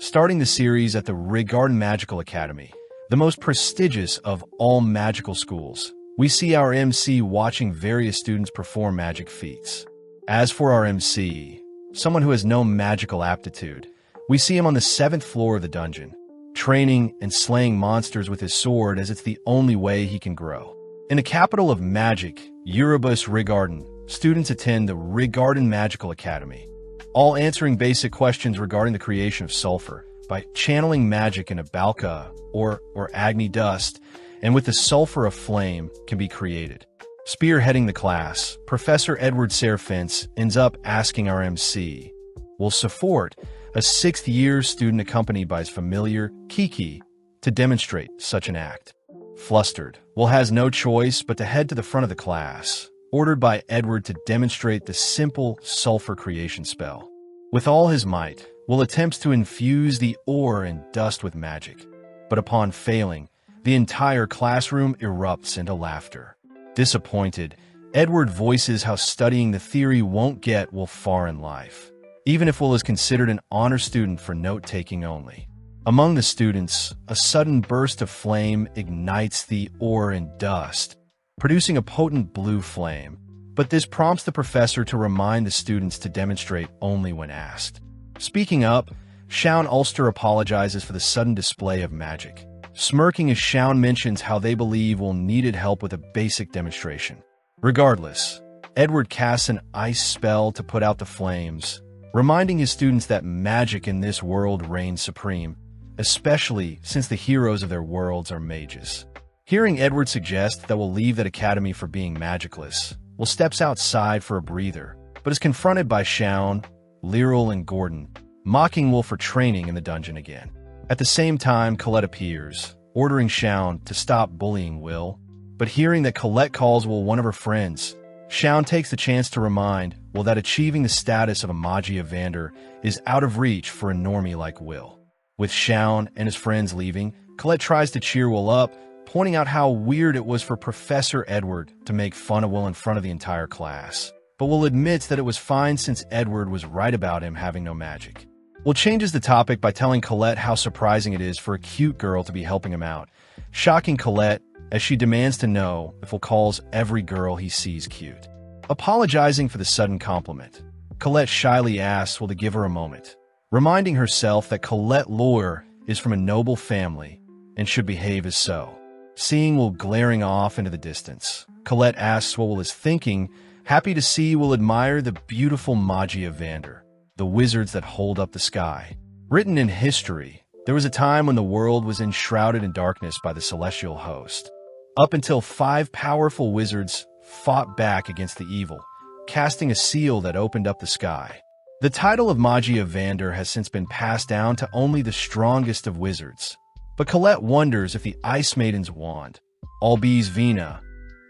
starting the series at the Rigarden Magical Academy, the most prestigious of all magical schools. We see our MC watching various students perform magic feats. As for our MC, someone who has no magical aptitude, we see him on the 7th floor of the dungeon, training and slaying monsters with his sword as it's the only way he can grow. In the capital of magic, Erebus Rigarden, students attend the Rigarden Magical Academy, all answering basic questions regarding the creation of sulfur by channeling magic in a balka or Agni dust, and with the sulfur a flame can be created. Spearheading the class, Professor Edward Serafins ends up asking our MC, will support a 6th-year student accompanied by his familiar, Kiki, to demonstrate such an act. Flustered, Will has no choice but to head to the front of the class, ordered by Edward to demonstrate the simple sulfur creation spell. With all his might, Will attempts to infuse the ore and dust with magic, but upon failing, the entire classroom erupts into laughter. Disappointed, Edward voices how studying the theory won't get Will far in life, even if Will is considered an honor student for note-taking only. Among the students, a sudden burst of flame ignites the ore and dust, producing a potent blue flame, but this prompts the professor to remind the students to demonstrate only when asked. Speaking up, Shaun Ulster apologizes for the sudden display of magic, smirking as Shaun mentions how they believe Will needed help with a basic demonstration. Regardless, Edward casts an ice spell to put out the flames, reminding his students that magic in this world reigns supreme, especially since the heroes of their worlds are mages. Hearing Edward suggest that Will leave that academy for being magicless, Will steps outside for a breather, but is confronted by Shaun, Lyral, and Gordon, mocking Will for training in the dungeon again. At the same time, Colette appears, ordering Shaun to stop bullying Will, but hearing that Colette calls Will one of her friends, Shaun takes the chance to remind Will that achieving the status of a Magi Evander is out of reach for a normie like Will. With Shaun and his friends leaving, Colette tries to cheer Will up, pointing out how weird it was for Professor Edward to make fun of Will in front of the entire class. But Will admits that it was fine since Edward was right about him having no magic. Will changes the topic by telling Colette how surprising it is for a cute girl to be helping him out, shocking Colette as she demands to know if Will calls every girl he sees cute. Apologizing for the sudden compliment, Colette shyly asks Will to give her a moment, reminding herself that Colette Lure is from a noble family and should behave as so. Seeing Will glaring off into the distance, Colette asks what Will is thinking, happy to see Will admire the beautiful Magi Evander, the wizards that hold up the sky. Written in history, there was a time when the world was enshrouded in darkness by the celestial host, up until 5 powerful wizards fought back against the evil, casting a seal that opened up the sky. The title of Magi Evander has since been passed down to only the strongest of wizards, but Colette wonders if the Ice Maiden's wand, Albie's Vina,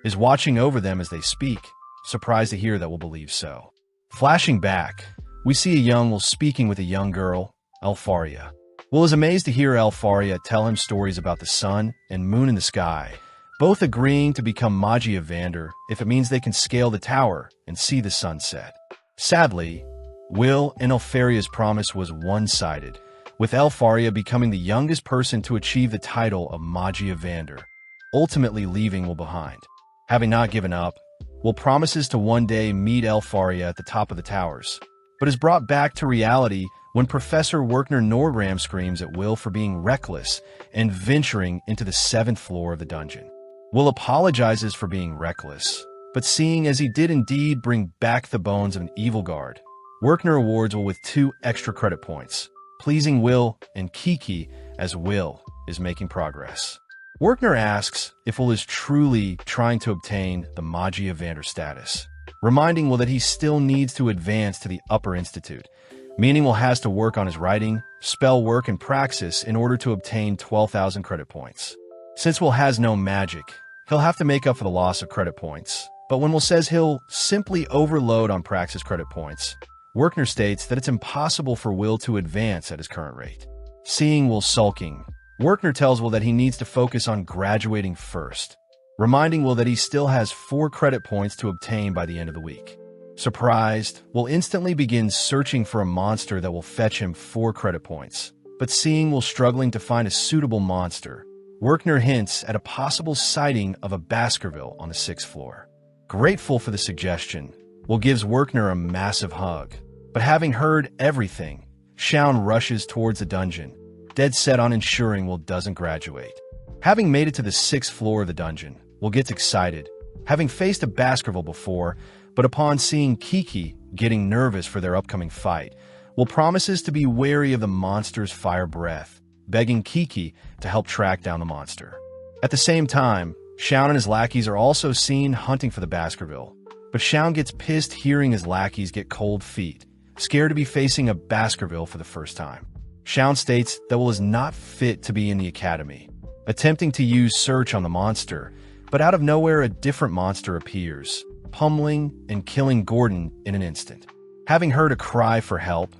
is watching over them as they speak, surprised to hear that Will believe so. Flashing back, we see a young Will speaking with a young girl, Elfaria. Will is amazed to hear Elfaria tell him stories about the sun and moon in the sky, both agreeing to become Magi Evander if it means they can scale the tower and see the sunset. Sadly, Will and Elfaria's promise was one-sided, with Elfaria becoming the youngest person to achieve the title of Magi Evander, ultimately leaving Will behind. Having not given up, Will promises to one day meet Elfaria at the top of the towers, but is brought back to reality when Professor Werkner Nordram screams at Will for being reckless and venturing into the 7th floor of the dungeon. Will apologizes for being reckless, but seeing as he did indeed bring back the bones of an evil guard, Werkner awards Will with 2 extra credit points, pleasing Will and Kiki as Will is making progress. Werkner asks if Will is truly trying to obtain the Magi Evander status, reminding Will that he still needs to advance to the Upper Institute, meaning Will has to work on his writing, spell work, and praxis in order to obtain 12,000 credit points. Since Will has no magic, he'll have to make up for the loss of credit points, but when Will says he'll simply overload on praxis credit points, Werkner states that it's impossible for Will to advance at his current rate. Seeing Will sulking, Werkner tells Will that he needs to focus on graduating first, reminding Will that he still has 4 credit points to obtain by the end of the week. Surprised, Will instantly begins searching for a monster that will fetch him 4 credit points, but seeing Will struggling to find a suitable monster, Werkner hints at a possible sighting of a Baskerville on the 6th floor. Grateful for the suggestion, Will gives Werkner a massive hug, but having heard everything, Shaun rushes towards the dungeon, dead set on ensuring Will doesn't graduate. Having made it to the 6th floor of the dungeon, Will gets excited, having faced a Baskerville before, but upon seeing Kiki getting nervous for their upcoming fight, Will promises to be wary of the monster's fire breath, begging Kiki to help track down the monster. At the same time, Shaun and his lackeys are also seen hunting for the Baskerville, but Shaun gets pissed hearing his lackeys get cold feet, scared to be facing a Baskerville for the first time. Shaun states that Will is not fit to be in the academy, attempting to use search on the monster, but out of nowhere a different monster appears, pummeling and killing Gordon in an instant. Having heard a cry for help,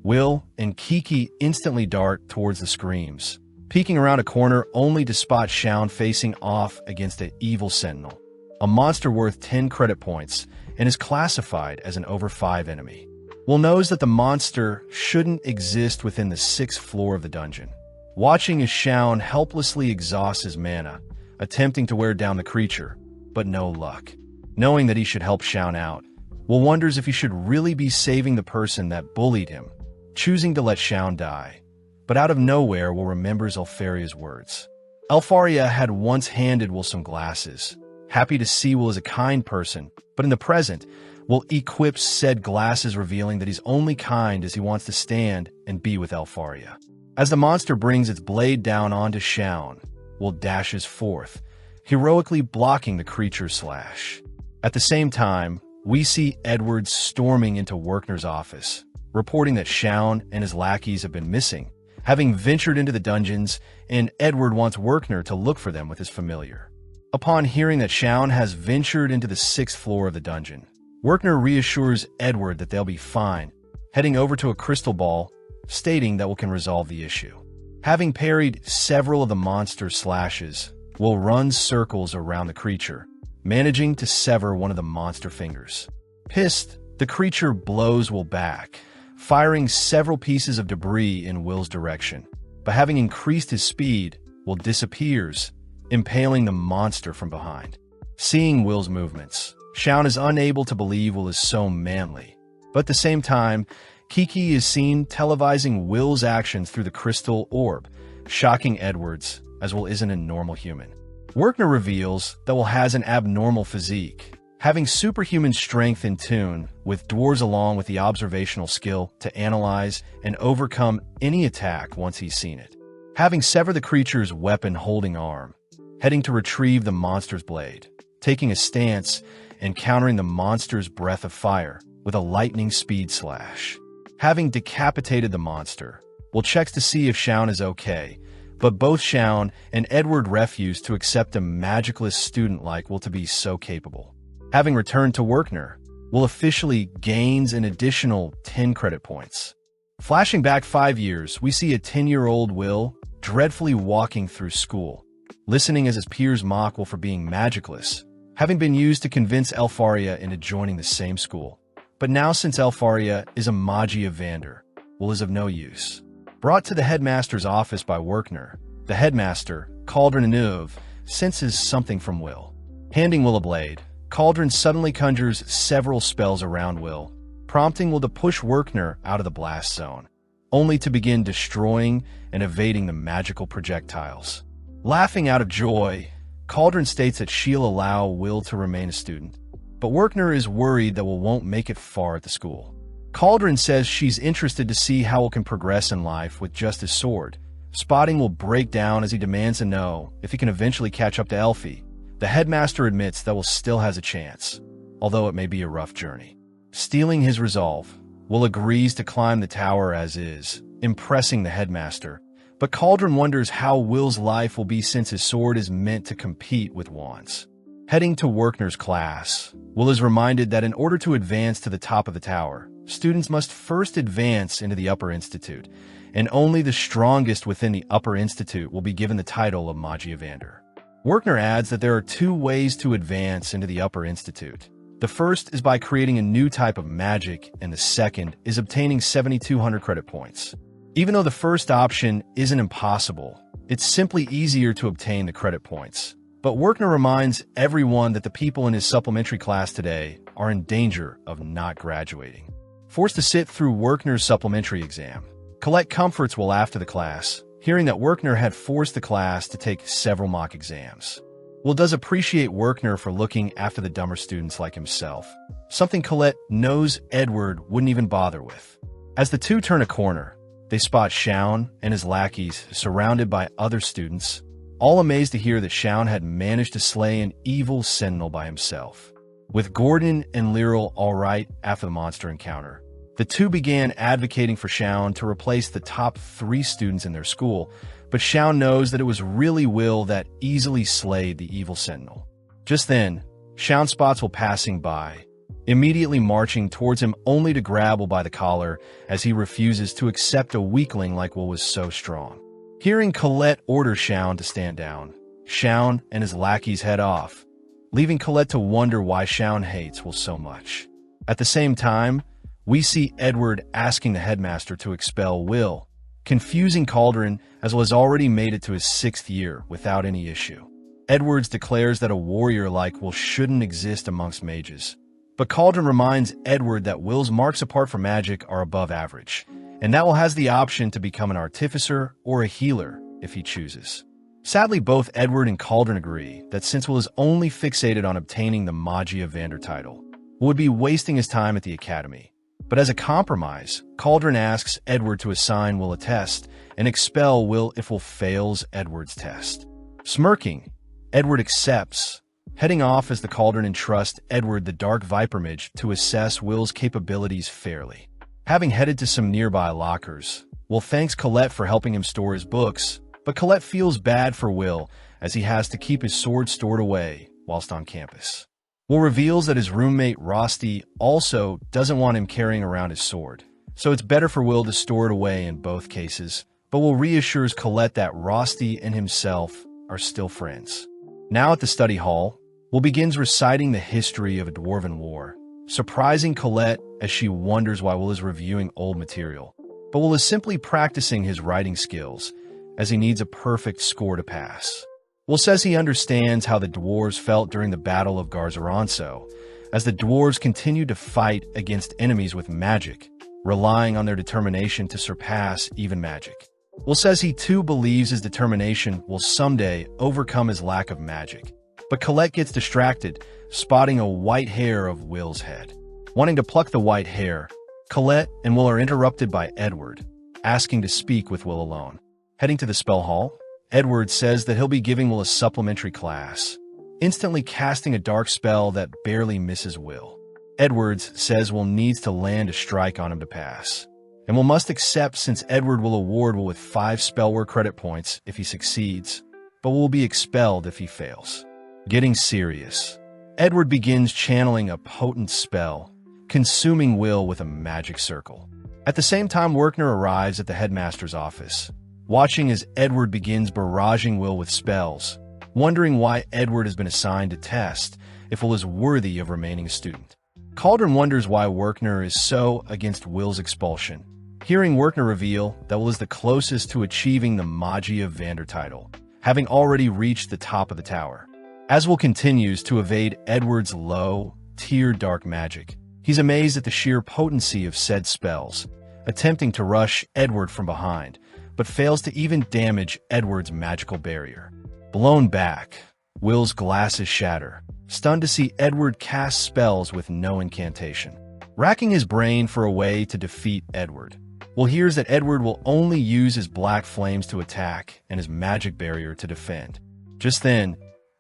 Will and Kiki instantly dart towards the screams, peeking around a corner only to spot Shaun facing off against an evil sentinel, a monster worth 10 credit points and is classified as an over 5 enemy. Will knows that the monster shouldn't exist within the 6th floor of the dungeon, watching as Shaun helplessly exhausts his mana, attempting to wear down the creature, but no luck. Knowing that he should help Shaun out, Will wonders if he should really be saving the person that bullied him, choosing to let Shaun die. But out of nowhere, Will remembers Elfaria's words. Elfaria had once handed Will some glasses, happy to see Will as a kind person, but in the present, Will equips said glasses, revealing that he's only kind as he wants to stand and be with Elfaria. As the monster brings its blade down onto Shaun, Will dashes forth, heroically blocking the creature's slash. At the same time, we see Edward storming into Werkner's office, reporting that Shaun and his lackeys have been missing, having ventured into the dungeons, and Edward wants Werkner to look for them with his familiar. Upon hearing that Shaun has ventured into the 6th floor of the dungeon, Werkner reassures Edward that they'll be fine, heading over to a crystal ball, stating that Will can resolve the issue. Having parried several of the monster's slashes, Will runs circles around the creature, managing to sever one of the monster fingers. Pissed, the creature blows Will back, firing several pieces of debris in Will's direction, but having increased his speed, Will disappears, impaling the monster from behind. Seeing Will's movements, Shaun is unable to believe Will is so manly, but at the same time, Kiki is seen televising Will's actions through the crystal orb, shocking Edwards, as Will isn't a normal human. Werkner reveals that Will has an abnormal physique, having superhuman strength in tune with dwarves along with the observational skill to analyze and overcome any attack once he's seen it. Having severed the creature's weapon-holding arm, heading to retrieve the monster's blade, taking a stance and countering the monster's breath of fire with a lightning speed slash. Having decapitated the monster, Will checks to see if Shaun is okay, but both Shaun and Edward refuse to accept a magicless student like Will to be so capable. Having returned to Werkner, Will officially gains an additional 10 credit points. Flashing back 5 years, we see a 10-year-old Will dreadfully walking through school, listening as his peers mock Will for being magicless, having been used to convince Elfaria into joining the same school. But now since Elfaria is a Magia Vander, Will is of no use. Brought to the headmaster's office by Werkner, the headmaster, Cauldron Anuv, senses something from Will. Handing Will a blade, Cauldron suddenly conjures several spells around Will, prompting Will to push Werkner out of the blast zone, only to begin destroying and evading the magical projectiles. Laughing out of joy, Cauldron states that she'll allow Will to remain a student, but Werkner is worried that Will won't make it far at the school. Cauldron says she's interested to see how Will can progress in life with just his sword. Spotting Will break down as he demands to know if he can eventually catch up to Elfie. The headmaster admits that Will still has a chance, although it may be a rough journey. Stealing his resolve, Will agrees to climb the tower as is, impressing the headmaster, but Cauldron wonders how Will's life will be since his sword is meant to compete with wands. Heading to Werkner's class, Will is reminded that in order to advance to the top of the tower, students must first advance into the Upper Institute, and only the strongest within the Upper Institute will be given the title of Magia Vander. Werkner adds that there are 2 ways to advance into the Upper Institute. The first is by creating a new type of magic, and the second is obtaining 7,200 credit points. Even though the first option isn't impossible, it's simply easier to obtain the credit points. But Werkner reminds everyone that the people in his supplementary class today are in danger of not graduating. Forced to sit through Werkner's supplementary exam, Colette comforts Will after the class, hearing that Werkner had forced the class to take several mock exams. Will does appreciate Werkner for looking after the dumber students like himself, something Colette knows Edward wouldn't even bother with. As the two turn a corner, they spot Shaun and his lackeys surrounded by other students, all amazed to hear that Shaun had managed to slay an evil sentinel by himself. With Gordon and Lyral all right after the monster encounter, the two began advocating for Shaun to replace the top 3 students in their school, but Shaun knows that it was really Will that easily slayed the evil sentinel. Just then, Shaun spots Will passing by, immediately marching towards him only to grab Will by the collar as he refuses to accept a weakling like Will was so strong. Hearing Colette order Shaun to stand down, Shaun and his lackeys head off, leaving Colette to wonder why Shaun hates Will so much. At the same time, we see Edward asking the headmaster to expel Will, confusing Cauldron as Will has already made it to his 6th year without any issue. Edwards declares that a warrior like Will shouldn't exist amongst mages, but Cauldron reminds Edward that Will's marks apart from magic are above average, and that Will has the option to become an artificer or a healer if he chooses. Sadly, both Edward and Cauldron agree that since Will is only fixated on obtaining the Magia of Vander title, Will would be wasting his time at the academy. But as a compromise, Cauldron asks Edward to assign Will a test and expel Will if Will fails Edward's test. Smirking, Edward accepts, heading off as the Cauldron entrusts Edward the Dark Viper Mage to assess Will's capabilities fairly. Having headed to some nearby lockers, Will thanks Colette for helping him store his books, but Colette feels bad for Will as he has to keep his sword stored away whilst on campus. Will reveals that his roommate Rosti also doesn't want him carrying around his sword, so it's better for Will to store it away in both cases, but Will reassures Colette that Rosti and himself are still friends. Now at the study hall, Will begins reciting the history of a dwarven war, surprising Colette as she wonders why Will is reviewing old material. But Will is simply practicing his writing skills, as he needs a perfect score to pass. Will says he understands how the dwarves felt during the Battle of Garzaronso, as the dwarves continued to fight against enemies with magic, relying on their determination to surpass even magic. Will says he too believes his determination will someday overcome his lack of magic. But Colette gets distracted, spotting a white hair of Will's head. Wanting to pluck the white hair, Colette and Will are interrupted by Edward, asking to speak with Will alone. Heading to the spell hall, Edward says that he'll be giving Will a supplementary class, instantly casting a dark spell that barely misses Will. Edwards says Will needs to land a strike on him to pass, and Will must accept since Edward will award Will with 5 spellwork credit points if he succeeds, but will be expelled if he fails. Getting serious, Edward begins channeling a potent spell, consuming Will with a magic circle. At the same time, Werkner arrives at the headmaster's office, watching as Edward begins barraging Will with spells, wondering why Edward has been assigned to test if Will is worthy of remaining a student. Cauldron wonders why Werkner is so against Will's expulsion, hearing Werkner reveal that Will is the closest to achieving the Magia of Vander title, having already reached the top of the tower. As Will continues to evade Edward's low-tier dark magic, he's amazed at the sheer potency of said spells, attempting to rush Edward from behind, but fails to even damage Edward's magical barrier. Blown back, Will's glasses shatter, stunned to see Edward cast spells with no incantation. Racking his brain for a way to defeat Edward, Will hears that Edward will only use his black flames to attack and his magic barrier to defend. Just then,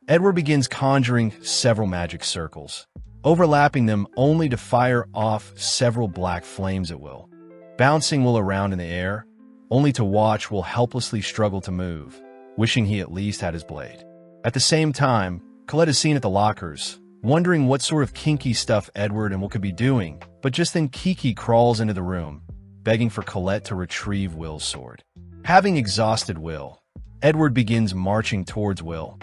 Edward begins conjuring several magic circles, overlapping them only to fire off several black flames at Will, bouncing Will around in the air, only to watch Will helplessly struggle to move, wishing he at least had his blade. At the same time, Colette is seen at the lockers, wondering what sort of kinky stuff Edward and Will could be doing, but just then Kiki crawls into the room, begging for Colette to retrieve Will's sword. Having exhausted Will, Edward begins marching towards Will,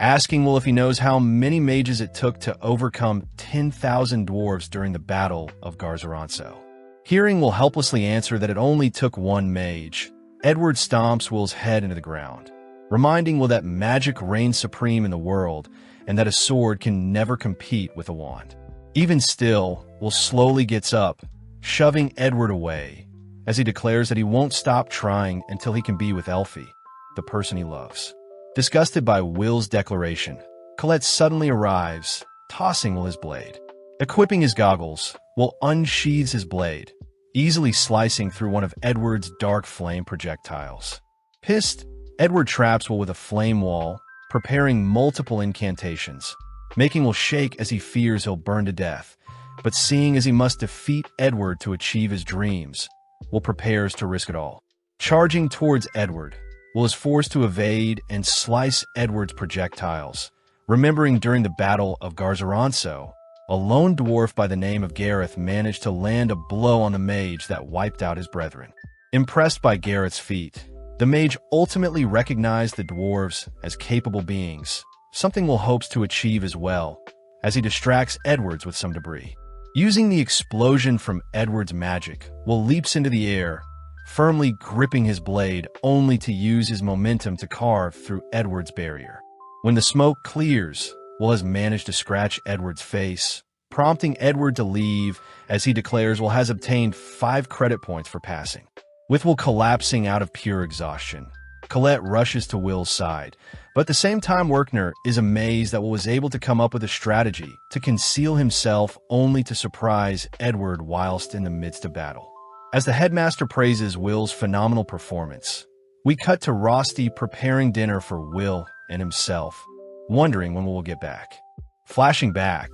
asking Will if he knows how many mages it took to overcome 10,000 dwarves during the Battle of Garzaronso. Hearing Will helplessly answer that it only took one mage, Edward stomps Will's head into the ground, reminding Will that magic reigns supreme in the world and that a sword can never compete with a wand. Even still, Will slowly gets up, shoving Edward away, as he declares that he won't stop trying until he can be with Elfie, the person he loves. Disgusted by Will's declaration, Colette suddenly arrives, tossing Will his blade. Equipping his goggles, Will unsheathes his blade, easily slicing through one of Edward's dark flame projectiles. Pissed, Edward traps Will with a flame wall, preparing multiple incantations, making Will shake as he fears he'll burn to death. But seeing as he must defeat Edward to achieve his dreams, Will prepares to risk it all. Charging towards Edward, Will is forced to evade and slice Edward's projectiles, remembering during the Battle of Garzaranso, a lone dwarf by the name of Gareth managed to land a blow on the mage that wiped out his brethren. Impressed by Gareth's feat, the mage ultimately recognized the dwarves as capable beings, something Will hopes to achieve as well, as he distracts Edwards with some debris. Using the explosion from Edward's magic, Will leaps into the air, firmly gripping his blade only to use his momentum to carve through Edward's barrier. When the smoke clears, Will has managed to scratch Edward's face, prompting Edward to leave as he declares Will has obtained 5 credit points for passing. With Will collapsing out of pure exhaustion, Colette rushes to Will's side, but at the same time Werkner is amazed that Will was able to come up with a strategy to conceal himself only to surprise Edward whilst in the midst of battle. As the headmaster praises Will's phenomenal performance, we cut to Rosti preparing dinner for Will and himself, wondering when Will get back. Flashing back,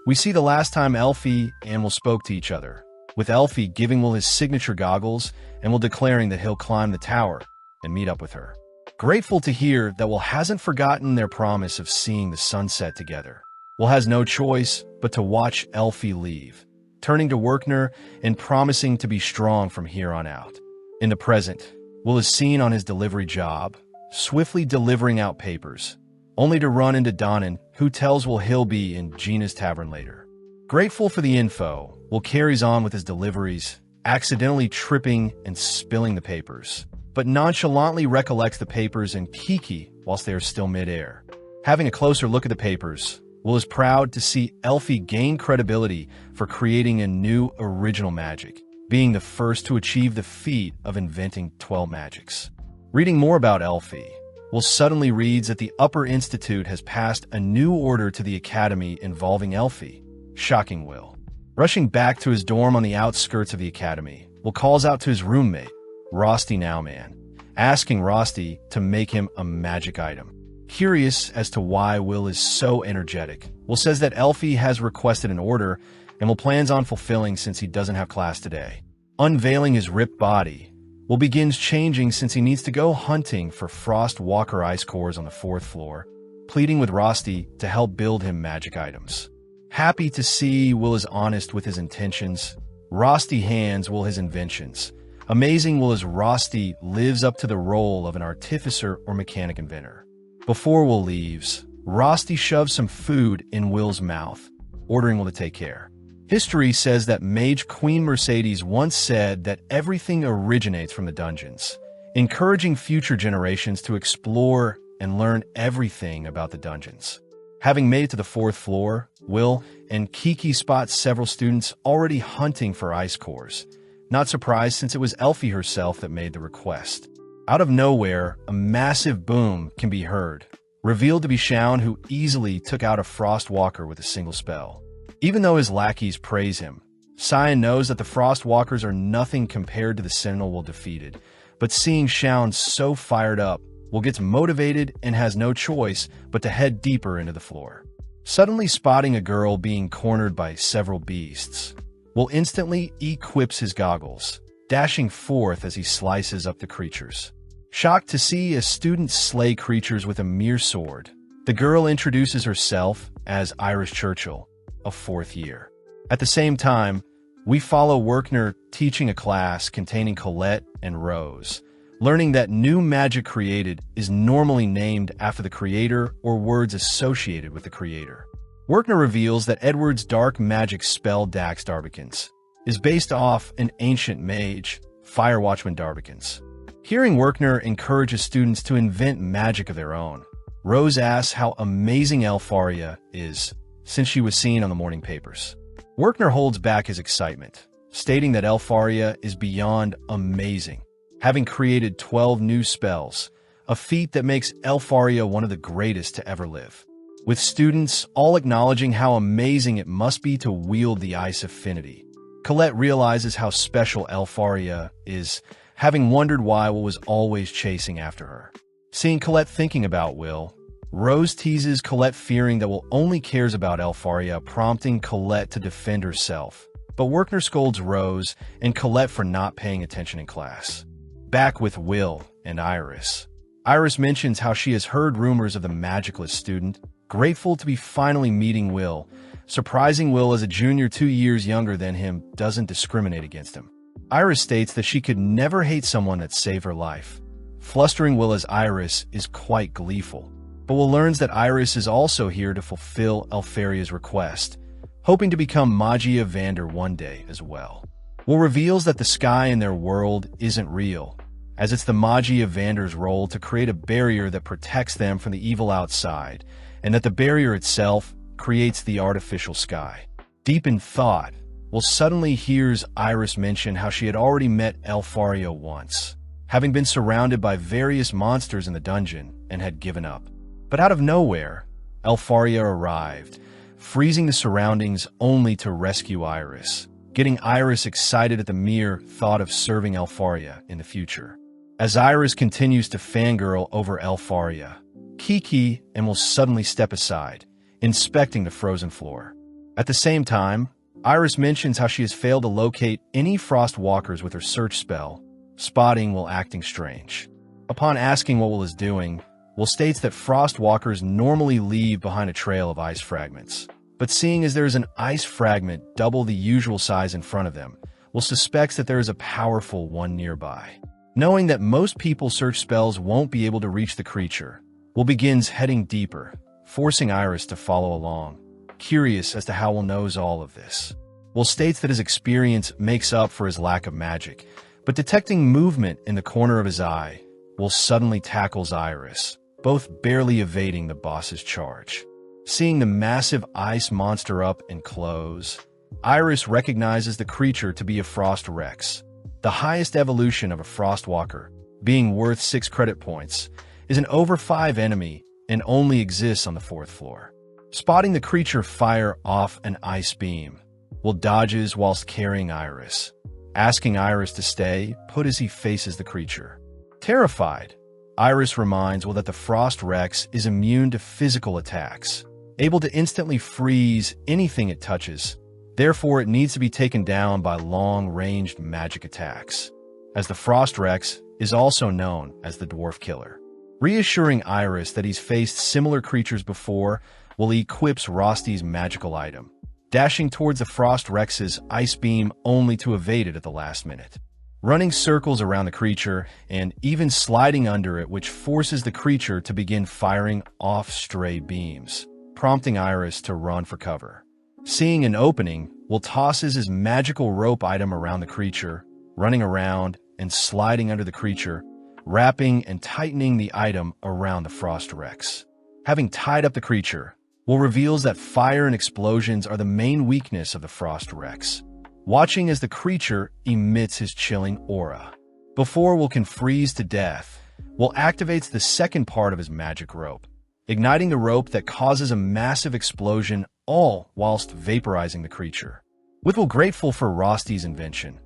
we see the last time Elfie and Will spoke to each other, with Elfie giving Will his signature goggles and Will declaring that he'll climb the tower and meet up with her. Grateful to hear that Will hasn't forgotten their promise of seeing the sunset together, Will has no choice but to watch Elfie leave, turning to Werkner and promising to be strong from here on out. In the present, Will is seen on his delivery job, swiftly delivering out papers, only to run into Donnan, who tells Will he'll be in Gina's tavern later. Grateful for the info, Will carries on with his deliveries, accidentally tripping and spilling the papers, but nonchalantly recollects the papers and Kiki whilst they are still mid-air. Having a closer look at the papers, Will is proud to see Elfie gain credibility for creating a new original magic, being the first to achieve the feat of inventing 12 magics. Reading more about Elfie, Will suddenly reads that the Upper Institute has passed a new order to the Academy involving Elfie, shocking Will. Rushing back to his dorm on the outskirts of the Academy, Will calls out to his roommate, Rosti Nowman, asking Rosti to make him a magic item. Curious as to why Will is so energetic, Will says that Elfie has requested an order and Will plans on fulfilling since he doesn't have class today. Unveiling his ripped body, Will begins changing since he needs to go hunting for Frost Walker ice cores on the 4th floor, pleading with Rosti to help build him magic items. Happy to see Will is honest with his intentions, Rosti hands Will his inventions. Amazing Will as Rosti lives up to the role of an artificer or mechanic inventor. Before Will leaves, Rosti shoves some food in Will's mouth, ordering Will to take care. History says that Mage Queen Mercedes once said that everything originates from the dungeons, encouraging future generations to explore and learn everything about the dungeons. Having made it to the 4th floor, Will and Kiki spot several students already hunting for ice cores. Not surprised since it was Elfie herself that made the request. Out of nowhere, a massive boom can be heard, revealed to be Shaun, who easily took out a Frost Walker with a single spell. Even though his lackeys praise him, Cyan knows that the Frost Walkers are nothing compared to the Sentinel Will defeated, but seeing Shaun so fired up, Will gets motivated and has no choice but to head deeper into the floor. Suddenly spotting a girl being cornered by several beasts, Will instantly equips his goggles, dashing forth as he slices up the creatures. Shocked to see a student slay creatures with a mere sword, the girl introduces herself as Iris Churchill, of 4th year. At the same time, we follow Werkner teaching a class containing Colette and Rose, learning that new magic created is normally named after the creator or words associated with the creator. Werkner reveals that Edward's dark magic spell Dax Darbicans is based off an ancient mage, Fire Watchman Darbikins. Hearing Werkner encourages students to invent magic of their own, Rose asks how amazing Elfaria is, since she was seen on the morning papers. Werkner holds back his excitement, stating that Elfaria is beyond amazing, having created 12 new spells, a feat that makes Elfaria one of the greatest to ever live. With students all acknowledging how amazing it must be to wield the Ice Affinity, Colette realizes how special Elfaria is, having wondered why Will was always chasing after her. Seeing Colette thinking about Will, Rose teases Colette, fearing that Will only cares about Elfaria, prompting Colette to defend herself. But Werkner scolds Rose and Colette for not paying attention in class. Back with Will and Iris. Iris mentions how she has heard rumors of the Magicless student, grateful to be finally meeting Will. Surprising Will, as a junior 2 years younger than him, doesn't discriminate against him. Iris states that she could never hate someone that saved her life. Flustering Will as Iris is quite gleeful, but Will learns that Iris is also here to fulfill Elfaria's request, hoping to become Magia Vander one day as well. Will reveals that the sky in their world isn't real, as it's the Magia Vander's role to create a barrier that protects them from the evil outside, and that the barrier itself creates the artificial sky. Deep in thought, Will suddenly hears Iris mention how she had already met Elfaria once, having been surrounded by various monsters in the dungeon and had given up. But out of nowhere, Elfaria arrived, freezing the surroundings only to rescue Iris, getting Iris excited at the mere thought of serving Elfaria in the future. As Iris continues to fangirl over Elfaria, Kiki and Will suddenly step aside, inspecting the frozen floor. At the same time, Iris mentions how she has failed to locate any frost walkers with her search spell, spotting Will acting strange. Upon asking what Will is doing, Will states that frost walkers normally leave behind a trail of ice fragments. But seeing as there is an ice fragment double the usual size in front of them, Will suspects that there is a powerful one nearby. Knowing that most people search spells won't be able to reach the creature, Will begins heading deeper, forcing Iris to follow along, curious as to how Will knows all of this. Will states that his experience makes up for his lack of magic, but detecting movement in the corner of his eye, Will suddenly tackles Iris, both barely evading the boss's charge. Seeing the massive ice monster up and close, Iris recognizes the creature to be a Frost Rex. The highest evolution of a Frost Walker, being worth 6 credit points, is an over 5 enemy and only exists on the 4th floor. Spotting the creature fire off an ice beam, Will dodges whilst carrying Iris, asking Iris to stay put as he faces the creature. Terrified, Iris reminds Will that the Frost Rex is immune to physical attacks, able to instantly freeze anything it touches. Therefore, it needs to be taken down by long-ranged magic attacks, as the Frost Rex is also known as the Dwarf Killer. Reassuring Iris that he's faced similar creatures before, Will equips Rosty's magical item, dashing towards the Frost Rex's ice beam only to evade it at the last minute. Running circles around the creature and even sliding under it, which forces the creature to begin firing off stray beams, prompting Iris to run for cover. Seeing an opening, Will tosses his magical rope item around the creature, running around and sliding under the creature, wrapping and tightening the item around the Frost Rex. Having tied up the creature, Will reveals that fire and explosions are the main weakness of the Frost Rex, watching as the creature emits his chilling aura. Before Will can freeze to death, Will activates the second part of his magic rope, igniting the rope that causes a massive explosion, all whilst vaporizing the creature. With Will grateful for Rosty's invention,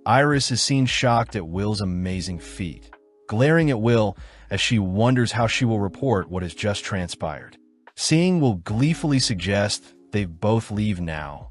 Iris is seen shocked at Will's amazing feat, glaring at Will as she wonders how she will report what has just transpired. Seeing Will gleefully suggest they both leave now,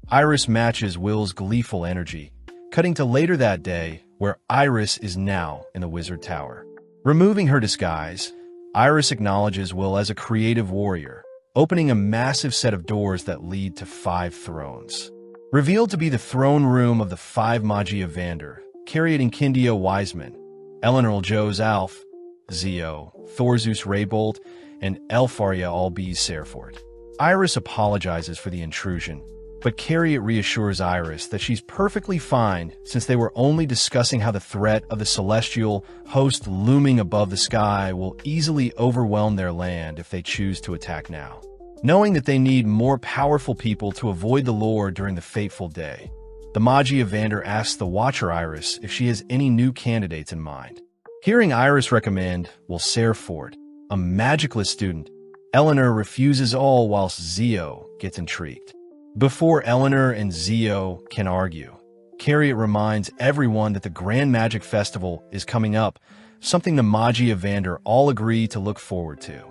Iris matches Will's gleeful energy, cutting to later that day where Iris is now in the Wizard Tower. Removing her disguise, Iris acknowledges Will as a creative warrior, opening a massive set of doors that lead to 5 thrones. Revealed to be the throne room of the 5 Magia Vander, carrying Kindio Wiseman, Eleanor Joes Alf, Zio, Thorzeus Raybolt, and Elfaria Albiz Serfort. Iris apologizes for the intrusion, But Carriot reassures Iris that she's perfectly fine since they were only discussing how the threat of the celestial host looming above the sky will easily overwhelm their land if they choose to attack now. Knowing that they need more powerful people to avoid the lure during the fateful day, the Magi Evander asks the Watcher Iris if she has any new candidates in mind. Hearing Iris recommend Wilserford, a magicless student, Eleanor refuses all whilst Zio gets intrigued. Before Eleanor and Zio can argue, Carriot reminds everyone that the Grand Magic Festival is coming up, something the Magi Evander all agree to look forward to.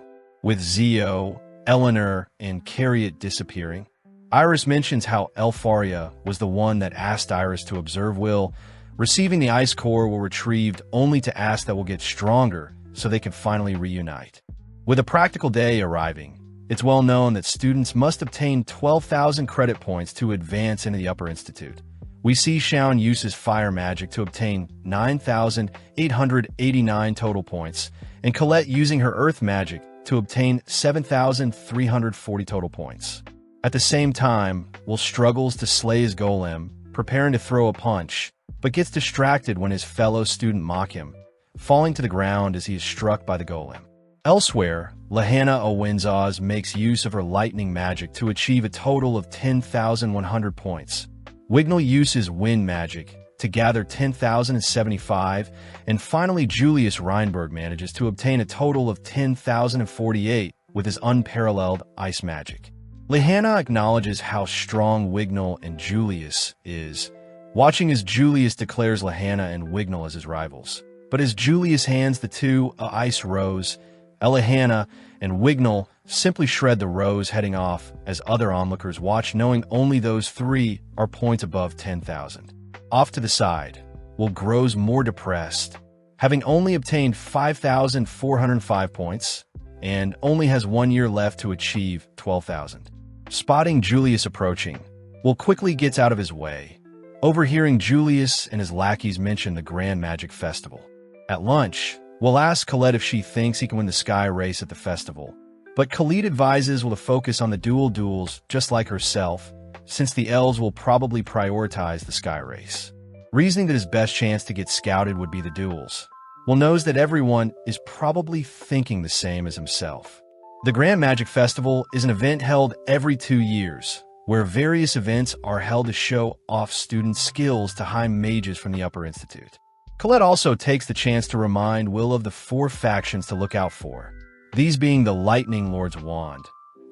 With Zio, Eleanor, and Carriot disappearing, Iris mentions how Elfaria was the one that asked Iris to observe Will. Receiving the ice core were retrieved only to ask that will get stronger so they can finally reunite. With a practical day arriving, it's well known that students must obtain 12,000 credit points to advance into the Upper Institute. We see Shaun uses fire magic to obtain 9,889 total points, and Colette using her earth magic to obtain 7,340 total points. At the same time, Will struggles to slay his golem, preparing to throw a punch, but gets distracted when his fellow student mock him, falling to the ground as he is struck by the golem. Elsewhere, Lahanna Owenzaz makes use of her lightning magic to achieve a total of 10,100 points. Wignall uses wind magic to gather 10,075, and finally Julius Reinberg manages to obtain a total of 10,048 with his unparalleled ice magic. Lahanna acknowledges how strong Wignall and Julius is, watching as Julius declares Lahanna and Wignall as his rivals. But as Julius hands the two a ice rose, Lahanna and Wignall simply shred the rose, heading off as other onlookers watch, knowing only those three are points above 10,000. Off to the side, Will grows more depressed, having only obtained 5,405 points and only has 1 year left to achieve 12,000. Spotting Julius approaching, Will quickly gets out of his way, overhearing Julius and his lackeys mention the Grand Magic Festival. At lunch, Will asks Colette if she thinks he can win the sky race at the festival, but Colette advises Will to focus on the duels just like herself, since the elves will probably prioritize the sky race. Reasoning that his best chance to get scouted would be the duels, Will knows that everyone is probably thinking the same as himself. The Grand Magic Festival is an event held every 2 years, where various events are held to show off students' skills to high mages from the Upper Institute. Colette also takes the chance to remind Will of the 4 factions to look out for, these being the Lightning Lord's Wand,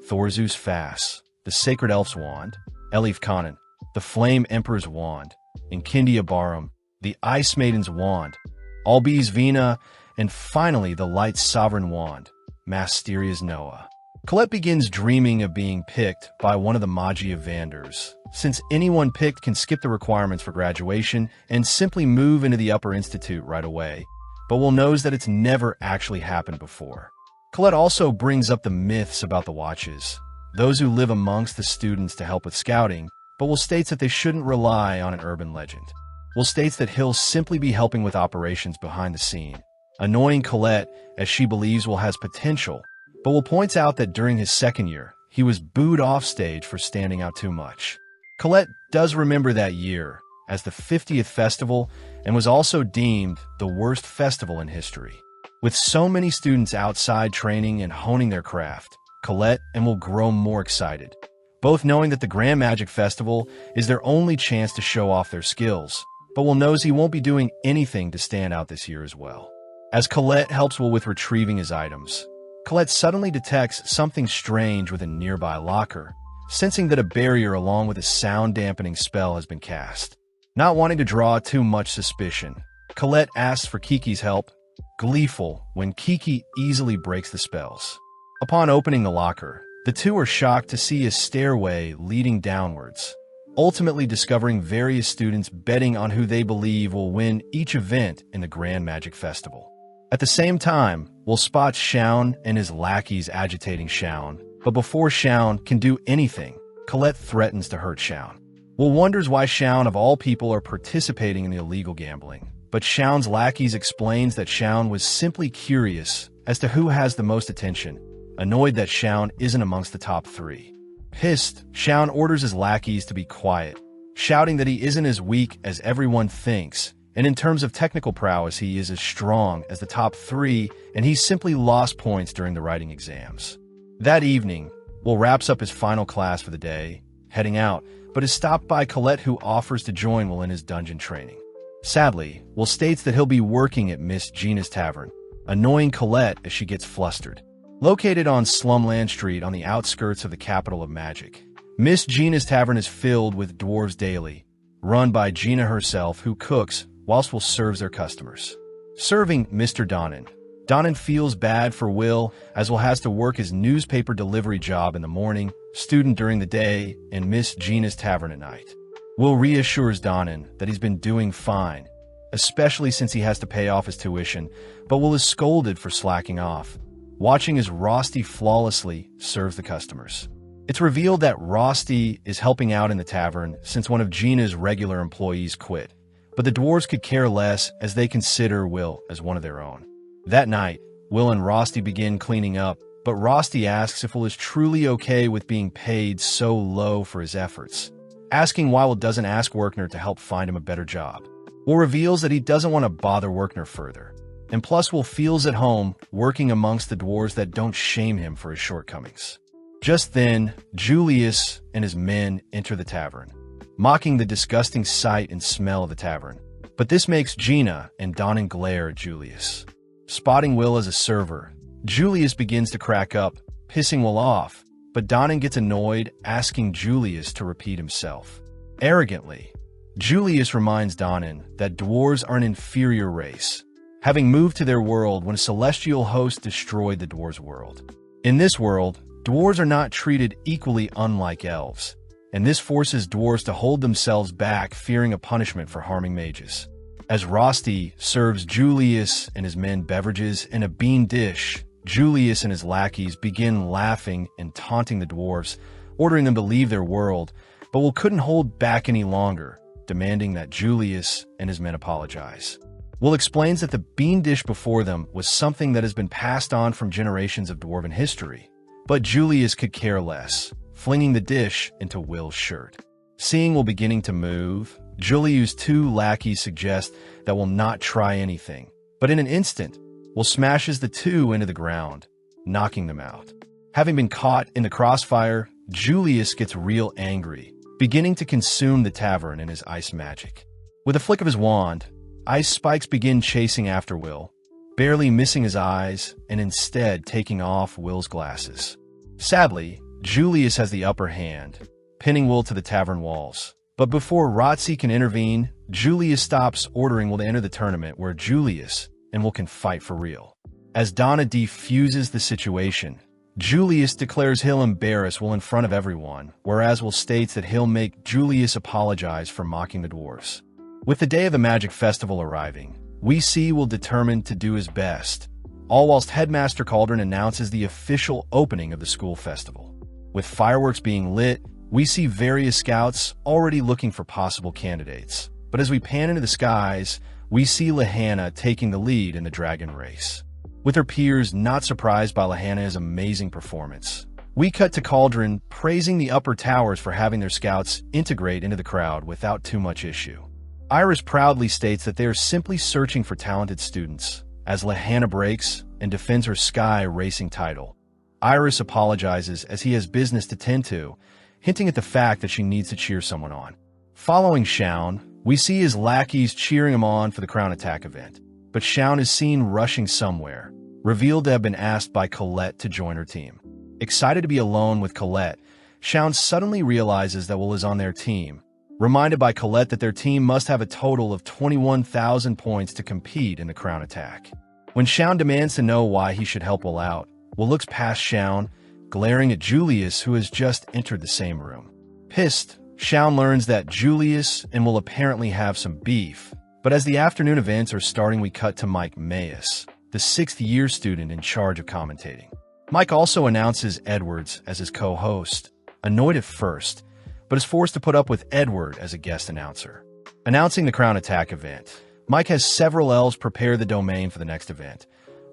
Thorzeus Fass, the Sacred Elf's Wand, Elif Kanan, the Flame Emperor's Wand, and Kindia Barum, the Ice Maiden's Wand, Albiz Vina, and finally the Light's Sovereign Wand, Masteria's Noah. Colette begins dreaming of being picked by one of the Magi Evanders, since anyone picked can skip the requirements for graduation and simply move into the Upper Institute right away, but Will knows that it's never actually happened before. Colette also brings up the myths about the Watches, those who live amongst the students to help with scouting, but Will states that they shouldn't rely on an urban legend. Will states that he'll simply be helping with operations behind the scene, annoying Colette as she believes Will has potential, but Will points out that during his second year, he was booed off stage for standing out too much. Colette does remember that year as the 50th festival and was also deemed the worst festival in history. With so many students outside training and honing their craft, Colette and Will grow more excited, both knowing that the Grand Magic Festival is their only chance to show off their skills, but Will knows he won't be doing anything to stand out this year as well. As Colette helps Will with retrieving his items, Colette suddenly detects something strange with a nearby locker, sensing that a barrier along with a sound-dampening spell has been cast. Not wanting to draw too much suspicion, Colette asks for Kiki's help, gleeful when Kiki easily breaks the spells. Upon opening the locker, the two are shocked to see a stairway leading downwards, ultimately discovering various students betting on who they believe will win each event in the Grand Magic Festival. At the same time, Will spots Shaun and his lackeys agitating Shaun, but before Shaun can do anything, Colette threatens to hurt Shaun. Will wonders why Shaun of all people are participating in the illegal gambling, but Shaun's lackeys explains that Shaun was simply curious as to who has the most attention, annoyed that Shaun isn't amongst the top 3. Pissed, Shaun orders his lackeys to be quiet, shouting that he isn't as weak as everyone thinks, and in terms of technical prowess he is as strong as the top 3, and he simply lost points during the writing exams. That evening, Will wraps up his final class for the day, heading out, but is stopped by Colette, who offers to join Will in his dungeon training. Sadly, Will states that he'll be working at Miss Gina's tavern, annoying Colette as she gets flustered. Located on Slumland Street on the outskirts of the capital of magic, Miss Gina's tavern is filled with dwarves daily, run by Gina herself, who cooks whilst Will serves their customers. Serving Mr. Donnan. Donnan feels bad for Will, as Will has to work his newspaper delivery job in the morning, student during the day, and Miss Gina's tavern at night. Will reassures Donnan that he's been doing fine, especially since he has to pay off his tuition, but Will is scolded for slacking off, watching as Rosti flawlessly serves the customers. It's revealed that Rosti is helping out in the tavern since one of Gina's regular employees quit, but the dwarves could care less as they consider Will as one of their own. That night, Will and Rosti begin cleaning up, but Rosti asks if Will is truly okay with being paid so low for his efforts, asking why Will doesn't ask Werkner to help find him a better job. Will reveals that he doesn't want to bother Werkner further, and plus Will feels at home working amongst the dwarves that don't shame him for his shortcomings. Just then, Julius and his men enter the tavern, mocking the disgusting sight and smell of the tavern, but this makes Gina and Donnan glare at Julius. Spotting Will as a server, Julius begins to crack up, pissing Will off, but Donnan gets annoyed, asking Julius to repeat himself. Arrogantly, Julius reminds Donnan that dwarves are an inferior race, having moved to their world when a celestial host destroyed the dwarves' world. In this world, dwarves are not treated equally, unlike elves, and this forces dwarves to hold themselves back, fearing a punishment for harming mages. As Rosti serves Julius and his men beverages in a bean dish, Julius and his lackeys begin laughing and taunting the dwarves, ordering them to leave their world, but Will couldn't hold back any longer, demanding that Julius and his men apologize. Will explains that the bean dish before them was something that has been passed on from generations of dwarven history, but Julius could care less, flinging the dish into Will's shirt. Seeing Will beginning to move, Julius' 2 lackeys suggest that Will not try anything, but in an instant, Will smashes the 2 into the ground, knocking them out. Having been caught in the crossfire, Julius gets real angry, beginning to consume the tavern in his ice magic. With a flick of his wand, ice spikes begin chasing after Will, barely missing his eyes and instead taking off Will's glasses. Sadly, Julius has the upper hand, pinning Will to the tavern walls. But before Rotzi can intervene, Julius stops, ordering Will to enter the tournament where Julius and Will can fight for real. As Donna defuses the situation, Julius declares he'll embarrass Will in front of everyone, whereas Will states that he'll make Julius apologize for mocking the dwarves. With the day of the Magic Festival arriving, we see Will determined to do his best, all whilst Headmaster Cauldron announces the official opening of the school festival. With fireworks being lit, we see various scouts already looking for possible candidates, but as we pan into the skies, we see Lahanna taking the lead in the dragon race. With her peers not surprised by Lahanna's amazing performance, we cut to Cauldron praising the upper towers for having their scouts integrate into the crowd without too much issue. Iris proudly states that they are simply searching for talented students, as Lahanna breaks and defends her Sky Racing title. Iris apologizes as he has business to tend to, hinting at the fact that she needs to cheer someone on. Following Shaun, we see his lackeys cheering him on for the Crown Attack event, but Shaun is seen rushing somewhere, revealed to have been asked by Colette to join her team. Excited to be alone with Colette, Shaun suddenly realizes that Will is on their team, reminded by Colette that their team must have a total of 21,000 points to compete in the Crown Attack. When Shaun demands to know why he should help Will out, Will looks past Shaun, glaring at Julius, who has just entered the same room. Pissed, Shaun learns that Julius and Will apparently have some beef, but as the afternoon events are starting, we cut to Mike Mayus, the 6th-year student in charge of commentating. Mike also announces Edwards as his co-host, annoyed at first, but is forced to put up with Edward as a guest announcer. Announcing the Crown Attack event, Mike has several elves prepare the domain for the next event,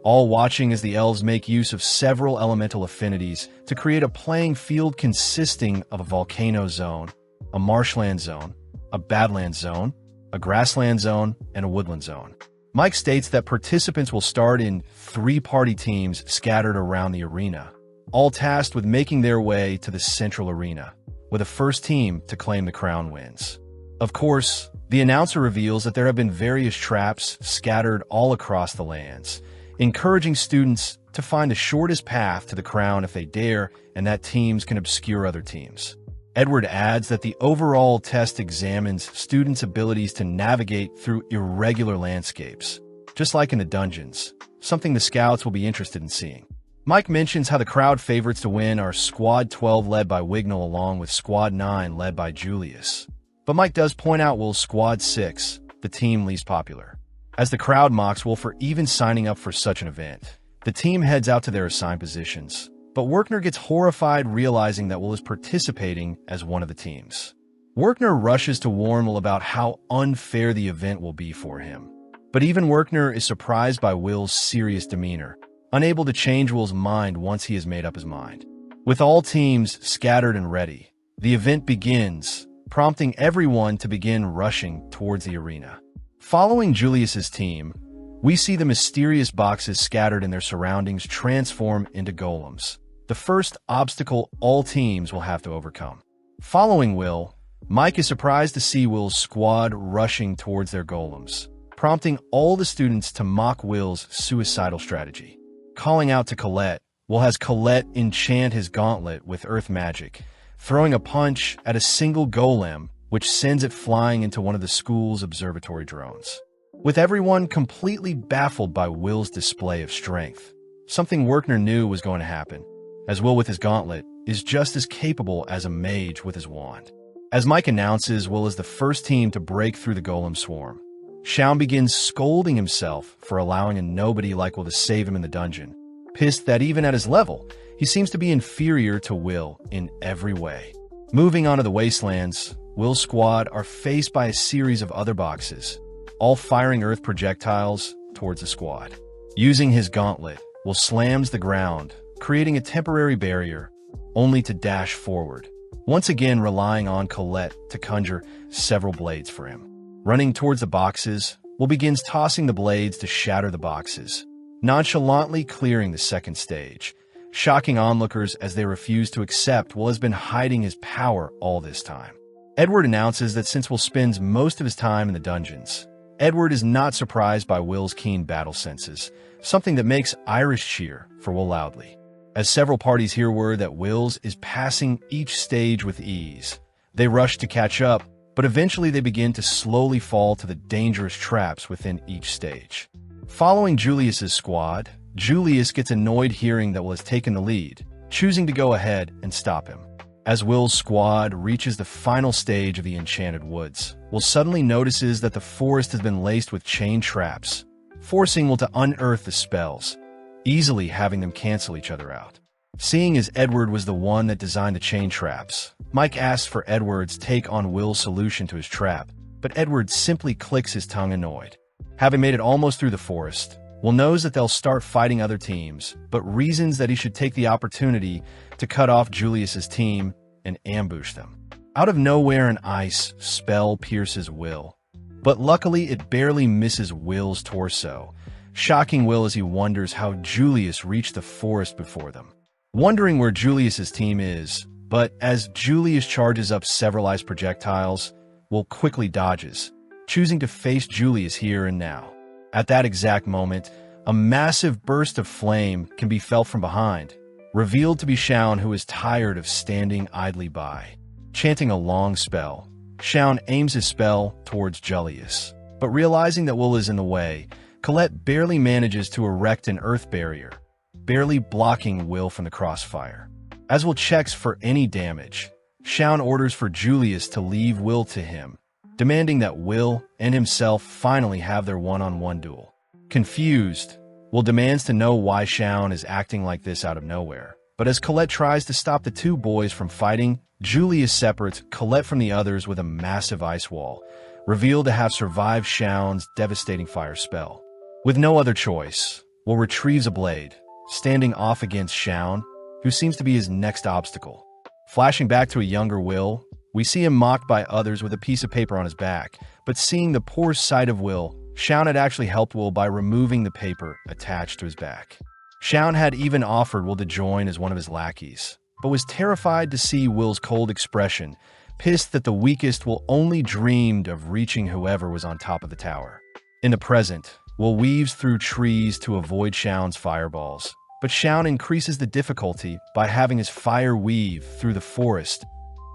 all watching as the elves make use of several elemental affinities to create a playing field consisting of a volcano zone, a marshland zone, a badland zone, a grassland zone, and a woodland zone. Mike states that participants will start in 3-party teams scattered around the arena, all tasked with making their way to the central arena, where the first team to claim the crown wins. Of course, the announcer reveals that there have been various traps scattered all across the lands, encouraging students to find the shortest path to the crown if they dare, and that teams can obscure other teams. Edward adds that the overall test examines students' abilities to navigate through irregular landscapes, just like in the dungeons, something the scouts will be interested in seeing. Mike mentions how the crowd favorites to win are Squad 12 led by Wignall along with Squad 9 led by Julius. But Mike does point out Will's Squad 6, the team least popular. As the crowd mocks Will for even signing up for such an event, the team heads out to their assigned positions. But Werkner gets horrified realizing that Will is participating as one of the teams. Werkner rushes to warn Will about how unfair the event will be for him. But even Werkner is surprised by Will's serious demeanor, unable to change Will's mind once he has made up his mind. With all teams scattered and ready, the event begins, prompting everyone to begin rushing towards the arena. Following Julius's team, we see the mysterious boxes scattered in their surroundings transform into golems, the first obstacle all teams will have to overcome. Following Will, Mike is surprised to see Will's squad rushing towards their golems, prompting all the students to mock Will's suicidal strategy. Calling out to Colette, Will has Colette enchant his gauntlet with earth magic, throwing a punch at a single golem, which sends it flying into one of the school's observatory drones. With everyone completely baffled by Will's display of strength, something Werkner knew was going to happen, as Will with his gauntlet is just as capable as a mage with his wand. As Mike announces, Will is the first team to break through the golem swarm. Shaun begins scolding himself for allowing a nobody like Will to save him in the dungeon, pissed that even at his level, he seems to be inferior to Will in every way. Moving on to the wastelands, Will's squad are faced by a series of other boxes, all firing earth projectiles towards the squad. Using his gauntlet, Will slams the ground, creating a temporary barrier, only to dash forward, once again relying on Colette to conjure several blades for him. Running towards the boxes, Will begins tossing the blades to shatter the boxes, nonchalantly clearing the second stage, shocking onlookers as they refuse to accept Will has been hiding his power all this time. Edward announces that since Will spends most of his time in the dungeons, Edward is not surprised by Will's keen battle senses, something that makes Irish cheer for Will loudly. As several parties hear word that Will's is passing each stage with ease, they rush to catch up, but eventually they begin to slowly fall to the dangerous traps within each stage. Following Julius's squad, Julius gets annoyed hearing that Will has taken the lead, choosing to go ahead and stop him. As Will's squad reaches the final stage of the Enchanted Woods, Will suddenly notices that the forest has been laced with chain traps, forcing Will to unearth the spells, easily having them cancel each other out. Seeing as Edward was the one that designed the chain traps, Mike asks for Edward's take on Will's solution to his trap, but Edward simply clicks his tongue annoyed. Having made it almost through the forest, Will knows that they'll start fighting other teams, but reasons that he should take the opportunity to cut off Julius's team and ambush them. Out of nowhere, an ice spell pierces Will, but luckily it barely misses Will's torso, shocking Will as he wonders how Julius reached the forest before them. Wondering where Julius's team is, but as Julius charges up several ice projectiles, Will quickly dodges, choosing to face Julius here and now. At that exact moment, a massive burst of flame can be felt from behind, revealed to be Shaun, who is tired of standing idly by. Chanting a long spell, Shaun aims his spell towards Julius, but realizing that Will is in the way, Colette barely manages to erect an earth barrier, barely blocking Will from the crossfire. As Will checks for any damage, Shaun orders for Julius to leave Will to him, demanding that Will and himself finally have their one-on-one duel. Confused, Will demands to know why Shaun is acting like this out of nowhere. But as Colette tries to stop the two boys from fighting, Julius separates Colette from the others with a massive ice wall, revealed to have survived Shaun's devastating fire spell. With no other choice, Will retrieves a blade, standing off against Shaun, who seems to be his next obstacle. Flashing back to a younger Will, we see him mocked by others with a piece of paper on his back, but seeing the poor sight of Will, Shaun had actually helped Will by removing the paper attached to his back. Shaun had even offered Will to join as one of his lackeys, but was terrified to see Will's cold expression, pissed that the weakest Will only dreamed of reaching whoever was on top of the tower. In the present, Will weaves through trees to avoid Shaun's fireballs, but Shaun increases the difficulty by having his fire weave through the forest,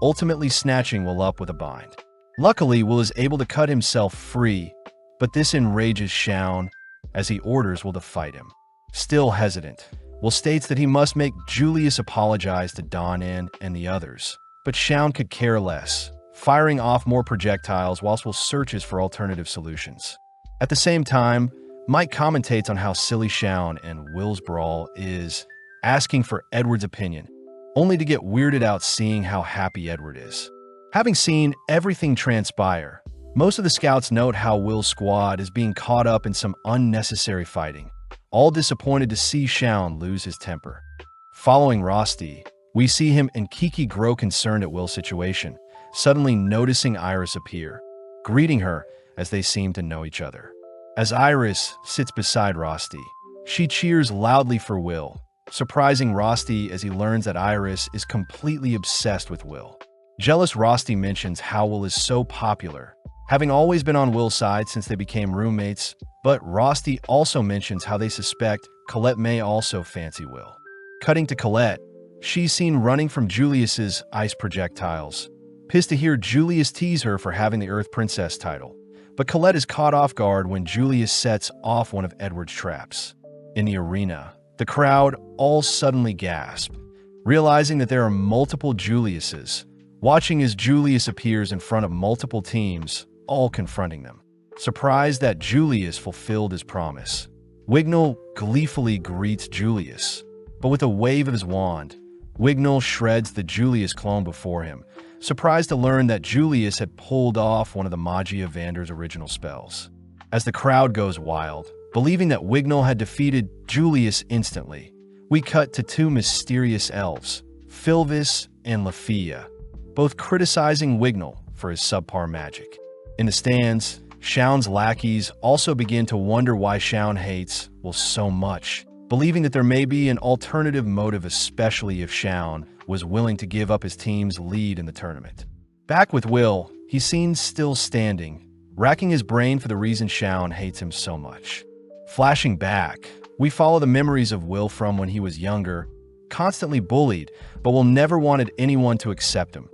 ultimately snatching Will up with a bind. Luckily, Will is able to cut himself free, but this enrages Shaun as he orders Will to fight him. Still hesitant, Will states that he must make Julius apologize to Don-In and the others, but Shaun could care less, firing off more projectiles whilst Will searches for alternative solutions. At the same time, Mike commentates on how silly Shaun and Will's brawl is, asking for Edward's opinion, only to get weirded out seeing how happy Edward is. Having seen everything transpire, most of the scouts note how Will's squad is being caught up in some unnecessary fighting, all disappointed to see Shaun lose his temper. Following Rosti, we see him and Kiki grow concerned at Will's situation, suddenly noticing Iris appear, greeting her as they seem to know each other. As Iris sits beside Rosti, she cheers loudly for Will, surprising Rosti as he learns that Iris is completely obsessed with Will. Jealous Rosti mentions how Will is so popular, having always been on Will's side since they became roommates, but Rosti also mentions how they suspect Colette may also fancy Will. Cutting to Colette, she's seen running from Julius's ice projectiles, pissed to hear Julius tease her for having the Earth Princess title, but Colette is caught off guard when Julius sets off one of Edward's traps. In the arena, the crowd all suddenly gasp, realizing that there are multiple Juliuses, watching as Julius appears in front of multiple teams, all confronting them. Surprised that Julius fulfilled his promise, Wignall gleefully greets Julius, but with a wave of his wand, Wignall shreds the Julius clone before him, surprised to learn that Julius had pulled off one of the Magia Vander's original spells. As the crowd goes wild, believing that Wignall had defeated Julius instantly, we cut to two mysterious elves, Filvis and Lafia, both criticizing Wignall for his subpar magic. In the stands, Shaun's lackeys also begin to wonder why Shaun hates Will so much, believing that there may be an alternative motive, especially if Shaun was willing to give up his team's lead in the tournament. Back with Will, he's seen still standing, racking his brain for the reason Shaun hates him so much. Flashing back, we follow the memories of Will from when he was younger, constantly bullied, but Will never wanted anyone to accept him,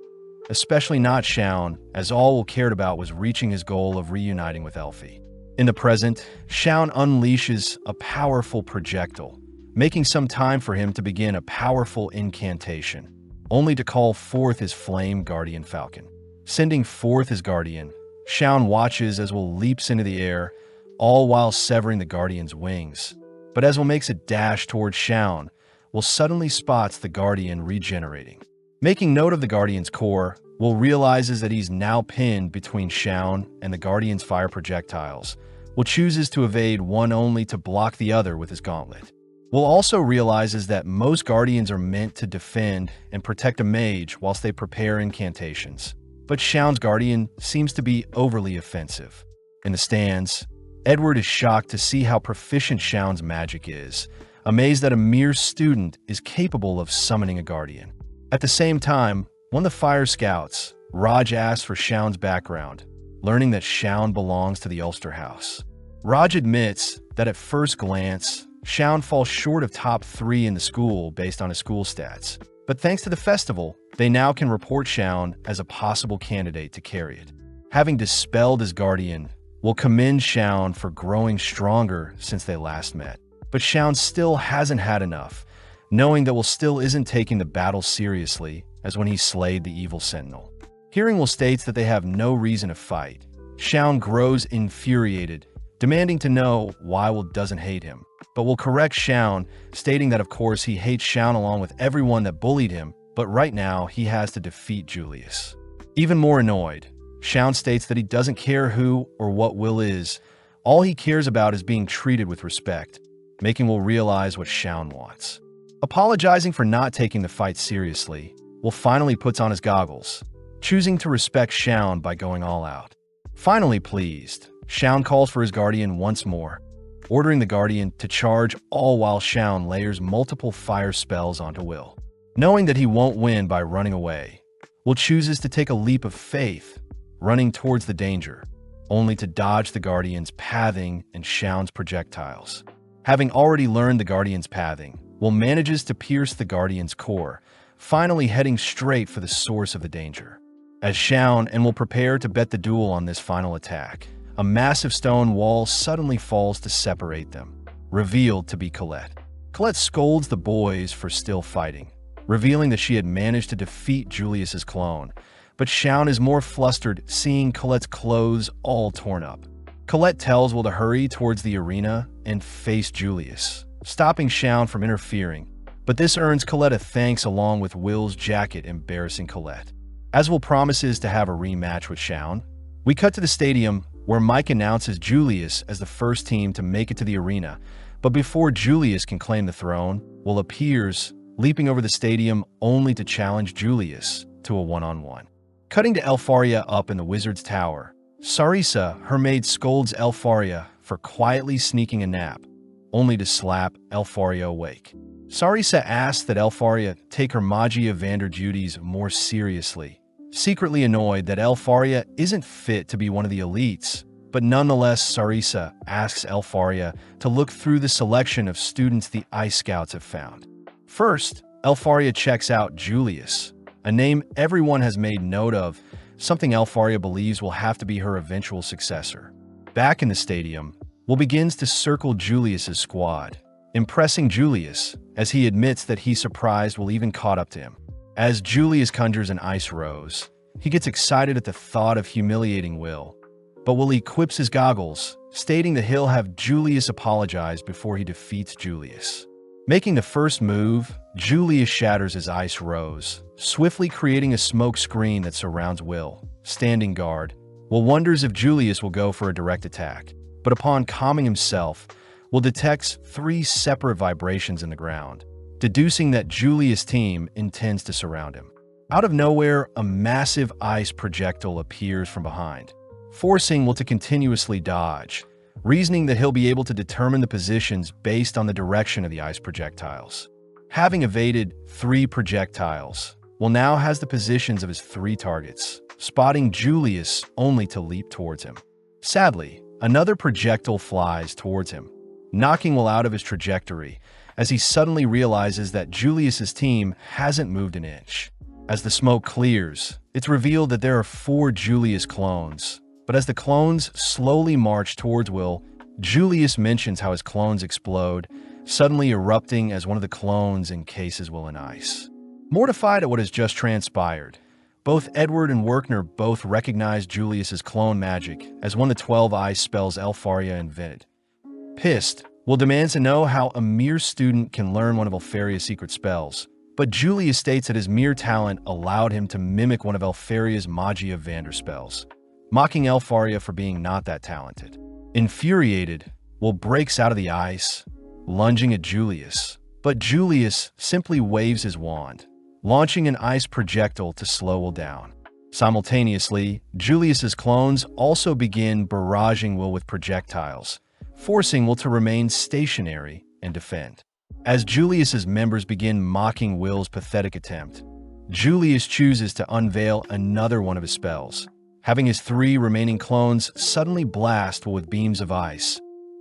especially not Shaun, as all Will cared about was reaching his goal of reuniting with Elfie. In the present, Shaun unleashes a powerful projectile, making some time for him to begin a powerful incantation, only to call forth his flame guardian falcon. Sending forth his guardian, Shaun watches as Will leaps into the air, all while severing the guardian's wings. But as Will makes a dash towards Shaun, Will suddenly spots the guardian regenerating. Making note of the guardian's core, Will realizes that he's now pinned between Shaun and the guardian's fire projectiles. Will chooses to evade one only to block the other with his gauntlet. Will also realizes that most guardians are meant to defend and protect a mage whilst they prepare incantations, but Shaun's guardian seems to be overly offensive. In the stands, Edward is shocked to see how proficient Shaun's magic is, amazed that a mere student is capable of summoning a guardian. At the same time, one of the fire scouts, Raj, asks for Shaun's background, learning that Shaun belongs to the Ulster house. Raj admits that at first glance, Shaun falls short of top 3 in the school based on his school stats, but thanks to the festival, they now can report Shaun as a possible candidate to carry it. Having dispelled his guardian, Will commend Shaun for growing stronger since they last met. But Shaun still hasn't had enough, knowing that Will still isn't taking the battle seriously as when he slayed the evil sentinel. Hearing Will states that they have no reason to fight, Shaun grows infuriated, demanding to know why Will doesn't hate him, but Will correct Shaun, stating that of course he hates Shaun along with everyone that bullied him, but right now he has to defeat Julius. Even more annoyed, Shaun states that he doesn't care who or what Will is, all he cares about is being treated with respect. making Will realize what Shaun wants. Apologizing for not taking the fight seriously, Will finally puts on his goggles, choosing to respect Shaun by going all out. Finally pleased, Shaun calls for his guardian once more, ordering the guardian to charge, all while Shaun layers multiple fire spells onto Will. Knowing that he won't win by running away, Will chooses to take a leap of faith, running towards the danger, only to dodge the guardian's pathing and Shaun's projectiles. Having already learned the guardian's pathing, Will manages to pierce the guardian's core, finally heading straight for the source of the danger. As Shaun and Will prepare to bet the duel on this final attack, a massive stone wall suddenly falls to separate them, revealed to be Colette. Colette scolds the boys for still fighting, revealing that she had managed to defeat Julius's clone, but Shaun is more flustered seeing Colette's clothes all torn up. Colette tells Will to hurry towards the arena and face Julius, stopping Shaun from interfering, but this earns Colette a thanks along with Will's jacket embarrassing Colette. As Will promises to have a rematch with Shaun, we cut to the stadium where Mike announces Julius as the first team to make it to the arena, but before Julius can claim the throne, Will appears, leaping over the stadium only to challenge Julius to a one-on-one. Cutting to Elfaria up in the wizard's tower, Sarisa, her maid, scolds Elfaria for quietly sneaking a nap, only to slap Elfaria awake. Sarisa asks that Elfaria take her Magia Vander duties more seriously, secretly annoyed that Elfaria isn't fit to be one of the elites, but nonetheless Sarisa asks Elfaria to look through the selection of students the Ice Scouts have found. First, Elfaria checks out Julius, a name everyone has made note of, something Elfaria believes will have to be her eventual successor. Back in the stadium, Will begins to circle Julius's squad, impressing Julius as he admits that he's surprised Will even caught up to him. As Julius conjures an ice rose, he gets excited at the thought of humiliating Will, but Will equips his goggles, stating that he'll have Julius apologize before he defeats Julius. Making the first move, Julius shatters his ice rose, swiftly creating a smoke screen that surrounds Will, standing guard. Will wonders if Julius will go for a direct attack, but upon calming himself, Will detects 3 separate vibrations in the ground, deducing that Julius' team intends to surround him. Out of nowhere, a massive ice projectile appears from behind, forcing Will to continuously dodge, reasoning that he'll be able to determine the positions based on the direction of the ice projectiles. Having evaded 3 projectiles, Will now has the positions of his 3 targets, spotting Julius only to leap towards him. Sadly, another projectile flies towards him, knocking Will out of his trajectory as he suddenly realizes that Julius's team hasn't moved an inch. As the smoke clears, it's revealed that there are 4 Julius clones, but as the clones slowly march towards Will, Julius mentions how his clones explode, suddenly erupting as one of the clones encases Will in ice. Mortified at what has just transpired, both Edward and Werkner both recognize Julius's clone magic as one of the 12 ice spells Elfaria invented. Pissed, Will demands to know how a mere student can learn one of Elfaria's secret spells, but Julius states that his mere talent allowed him to mimic one of Elfaria's Magia Vander spells, mocking Elfaria for being not that talented. Infuriated, Will breaks out of the ice, lunging at Julius, but Julius simply waves his wand, launching an ice projectile to slow Will down. Simultaneously, Julius's clones also begin barraging Will with projectiles, forcing Will to remain stationary and defend. As Julius's members begin mocking Will's pathetic attempt, Julius chooses to unveil another one of his spells, having his 3 remaining clones suddenly blast Will with beams of ice,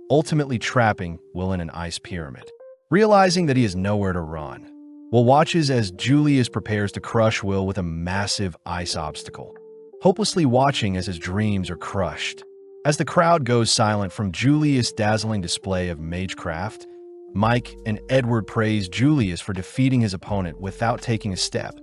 ultimately trapping Will in an ice pyramid. Realizing that he has nowhere to run, Will watches as Julius prepares to crush Will with a massive ice obstacle, hopelessly watching as his dreams are crushed. As the crowd goes silent from Julius' dazzling display of magecraft, Mike and Edward praise Julius for defeating his opponent without taking a step.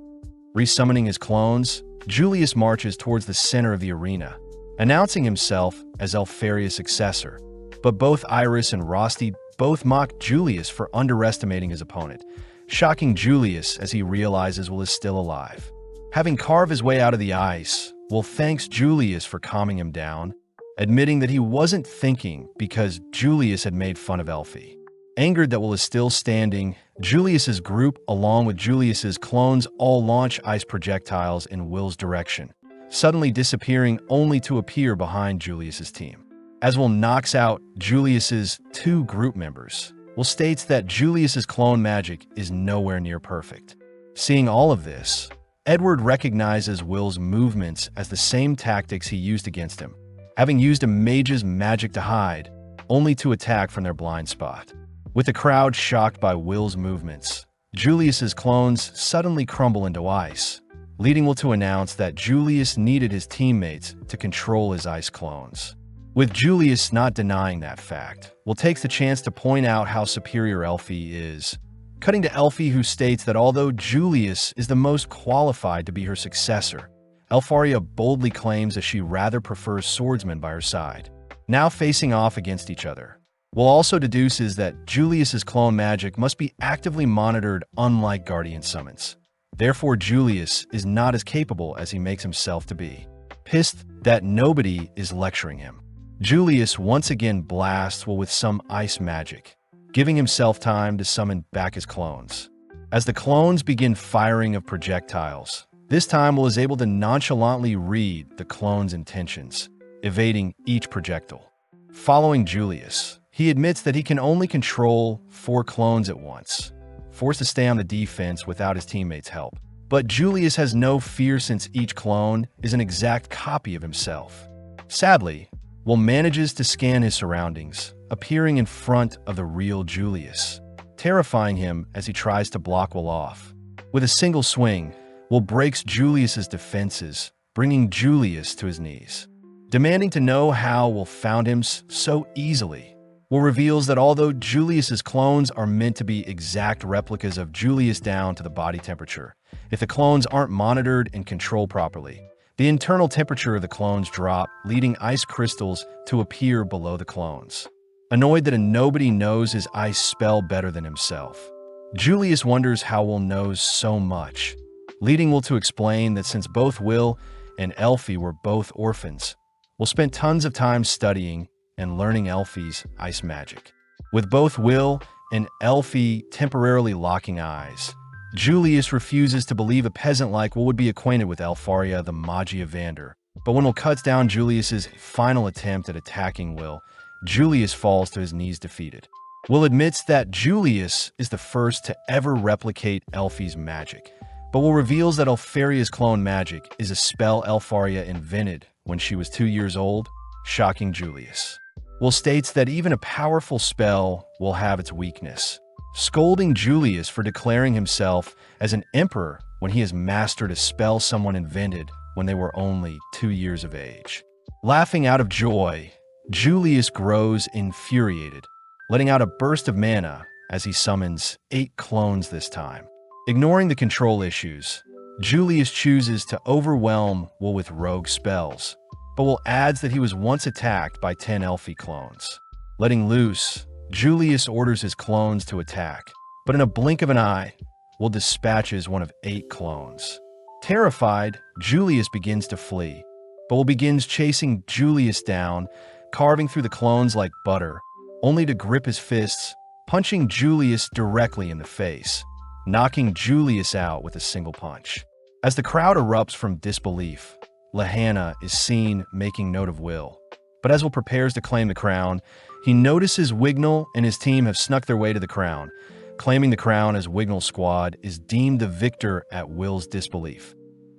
Resummoning his clones, Julius marches towards the center of the arena, announcing himself as Elfaria's successor, but both Iris and Rosti both mock Julius for underestimating his opponent, shocking Julius as he realizes Will is still alive. Having carved his way out of the ice, Will thanks Julius for calming him down, admitting that he wasn't thinking because Julius had made fun of Elfie. Angered that Will is still standing, Julius's group, along with Julius's clones, all launch ice projectiles in Will's direction, suddenly disappearing only to appear behind Julius's team. As Will knocks out Julius's 2 group members, Will states that Julius's clone magic is nowhere near perfect. Seeing all of this, Edward recognizes Will's movements as the same tactics he used against him, having used a mage's magic to hide, only to attack from their blind spot. With the crowd shocked by Will's movements, Julius's clones suddenly crumble into ice, leading Will to announce that Julius needed his teammates to control his ice clones. With Julius not denying that fact, Will takes the chance to point out how superior Elfie is, cutting to Elfie, who states that although Julius is the most qualified to be her successor, Elfaria boldly claims that she rather prefers swordsmen by her side, now facing off against each other. Will also deduces that Julius's clone magic must be actively monitored, unlike Guardian summons. Therefore, Julius is not as capable as he makes himself to be. Pissed that nobody is lecturing him, Julius once again blasts Will with some ice magic, giving himself time to summon back his clones. As the clones begin firing of projectiles, this time Will is able to nonchalantly read the clones' intentions, evading each projectile. Following Julius, he admits that he can only control 4 clones at once, forced to stay on the defense without his teammates' help. But Julius has no fear since each clone is an exact copy of himself. Sadly, Will manages to scan his surroundings, appearing in front of the real Julius, terrifying him as he tries to block Will off. With a single swing, Will breaks Julius's defenses, bringing Julius to his knees. Demanding to know how Will found him so easily, Will reveals that although Julius's clones are meant to be exact replicas of Julius down to the body temperature, if the clones aren't monitored and controlled properly, the internal temperature of the clones drop, leading ice crystals to appear below the clones. Annoyed that nobody knows his ice spell better than himself, Julius wonders how Will knows so much, leading Will to explain that since both Will and Elfie were both orphans, Will spent tons of time studying and learning Elfie's ice magic. With both Will and Elfie temporarily locking eyes, Julius refuses to believe a peasant like Will would be acquainted with Elfaria the Magia Vander. But when Will cuts down Julius's final attempt at attacking Will, Julius falls to his knees defeated. Will admits that Julius is the first to ever replicate Elfie's magic, but Will reveals that Elfaria's clone magic is a spell Elfaria invented when she was 2 years old, shocking Julius. Will states that even a powerful spell will have its weakness, scolding Julius for declaring himself as an emperor when he has mastered a spell someone invented when they were only 2 years of age. Laughing out of joy, Julius grows infuriated, letting out a burst of mana as he summons 8 clones this time. Ignoring the control issues, Julius chooses to overwhelm Will with rogue spells, but Will adds that he was once attacked by 10 Elfie clones. Letting loose, Julius orders his clones to attack, but in a blink of an eye, Will dispatches one of 8 clones. Terrified, Julius begins to flee, but Will begins chasing Julius down, carving through the clones like butter, only to grip his fists, punching Julius directly in the face, knocking Julius out with a single punch. As the crowd erupts from disbelief, Lahanna is seen making note of Will. But as Will prepares to claim the crown, he notices Wignall and his team have snuck their way to the crown, claiming the crown as Wignall's squad is deemed the victor at Will's disbelief.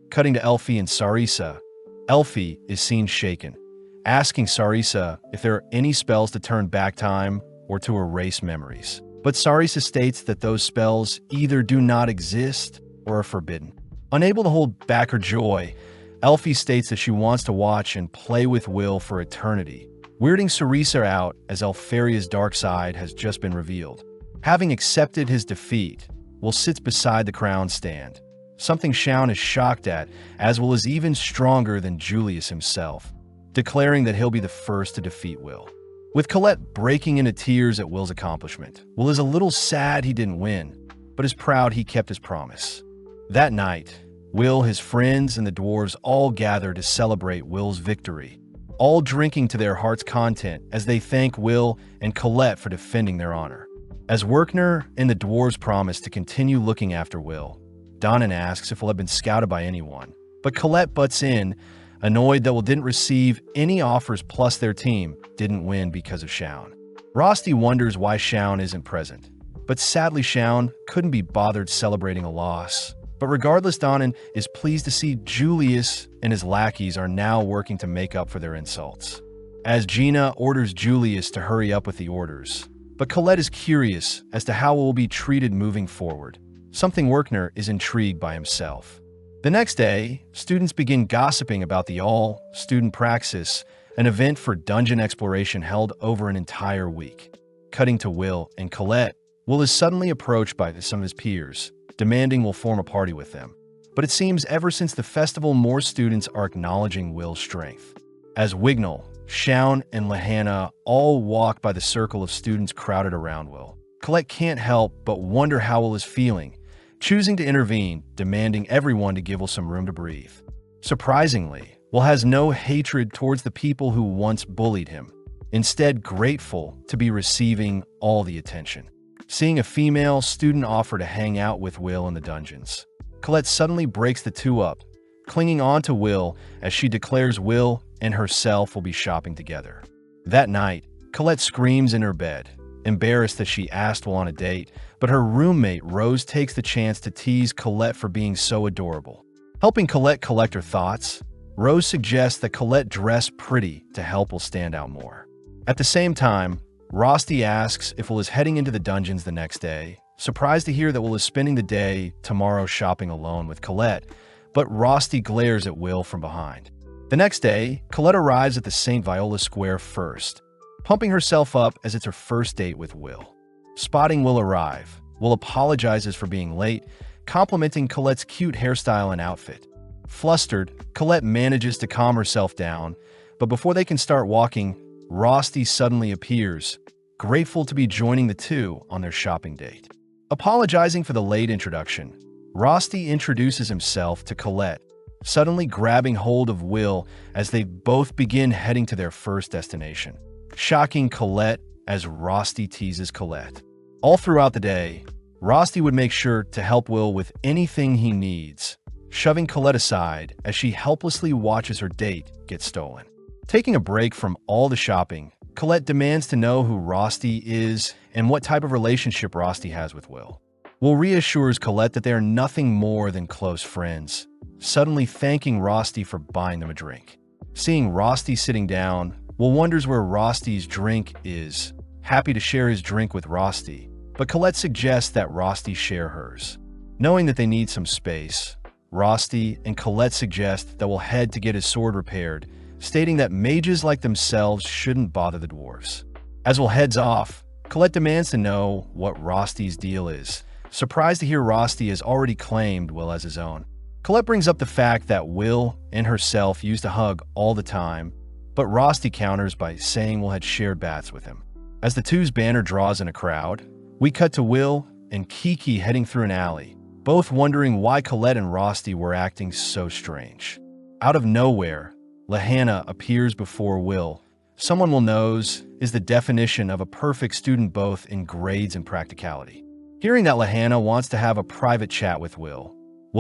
Cutting to Elfie and Sarissa, Elfie is seen shaken, asking Sarissa if there are any spells to turn back time or to erase memories. But Sarissa states that those spells either do not exist or are forbidden. Unable to hold back her joy, Elfie states that she wants to watch and play with Will for eternity, weirding Sarissa out as Elfaria's dark side has just been revealed. Having accepted his defeat, Will sits beside the crown stand, something Shaun is shocked at, as Will is even stronger than Julius himself, declaring that he'll be the first to defeat Will. With Colette breaking into tears at Will's accomplishment, Will is a little sad he didn't win, but is proud he kept his promise. That night, Will, his friends, and the dwarves all gather to celebrate Will's victory, all drinking to their heart's content as they thank Will and Colette for defending their honor. As Werkner and the dwarves promise to continue looking after Will, Donnan asks if Will had been scouted by anyone, but Colette butts in, annoyed that Will didn't receive any offers plus their team didn't win because of Shaun. Rosti wonders why Shaun isn't present, but sadly Shaun couldn't be bothered celebrating a loss. But regardless, Donnan is pleased to see Julius and his lackeys are now working to make up for their insults. As Gina orders Julius to hurry up with the orders, but Colette is curious as to how it will be treated moving forward, something Werkner is intrigued by himself. The next day, students begin gossiping about the all-student Praxis, an event for dungeon exploration held over an entire week. Cutting to Will and Colette, Will is suddenly approached by some of his peers, demanding Will form a party with them. But it seems ever since the festival, more students are acknowledging Will's strength. As Wignall, Shaun, and Lahanna all walk by the circle of students crowded around Will, Colette can't help but wonder how Will is feeling, choosing to intervene, demanding everyone to give Will some room to breathe. Surprisingly, Will has no hatred towards the people who once bullied him, instead grateful to be receiving all the attention. Seeing a female student offer to hang out with Will in the dungeons, Colette suddenly breaks the two up, clinging on to Will as she declares Will and herself will be shopping together. That night, Colette screams in her bed, embarrassed that she asked Will on a date, but her roommate Rose takes the chance to tease Colette for being so adorable. Helping Colette collect her thoughts, Rose suggests that Colette dress pretty to help Will stand out more. At the same time, Rosti asks if Will is heading into the dungeons the next day, surprised to hear that Will is spending the day tomorrow shopping alone with Colette, but Rosti glares at Will from behind. The next day, Colette arrives at the St. Viola Square first, pumping herself up as it's her first date with Will. Spotting Will arrive, Will apologizes for being late, complimenting Colette's cute hairstyle and outfit. Flustered, Colette manages to calm herself down, but before they can start walking, Rosti suddenly appears, grateful to be joining the two on their shopping date. Apologizing for the late introduction, Rosti introduces himself to Colette, suddenly grabbing hold of Will as they both begin heading to their first destination, shocking Colette as Rosti teases Colette. All throughout the day, Rosti would make sure to help Will with anything he needs, shoving Colette aside as she helplessly watches her date get stolen. Taking a break from all the shopping, Colette demands to know who Rosti is and what type of relationship Rosti has with Will. Will reassures Colette that they are nothing more than close friends, suddenly thanking Rosti for buying them a drink. Seeing Rosti sitting down, Will wonders where Rosti's drink is, happy to share his drink with Rosti, but Colette suggests that Rosti share hers. Knowing that they need some space, Rosti and Colette suggest that Will head to get his sword repaired, stating that mages like themselves shouldn't bother the dwarves. As Will heads off, Colette demands to know what Rosti's deal is, surprised to hear Rosti has already claimed Will as his own. Colette brings up the fact that Will and herself used to hug all the time, but Rosti counters by saying Will had shared baths with him. As the two's banner draws in a crowd, we cut to Will and Kiki heading through an alley, both wondering why Colette and Rosti were acting so strange. Out of nowhere, Lahanna appears before Will. Someone Will knows is the definition of a perfect student both in grades and practicality. Hearing that Lahanna wants to have a private chat with Will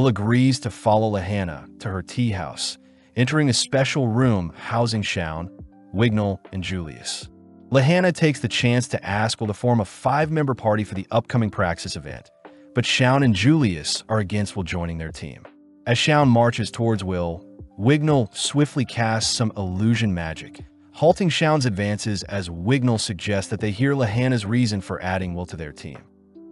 agrees to follow Lahanna to her tea house, entering a special room housing Shaun, Wignall, and Julius. Lahanna takes the chance to ask Will to form a 5-member party for the upcoming Praxis event, but Shaun and Julius are against Will joining their team. As Shaun marches towards Will, Wignall swiftly casts some illusion magic, halting Shaun's advances as Wignall suggests that they hear Lahanna's reason for adding Will to their team.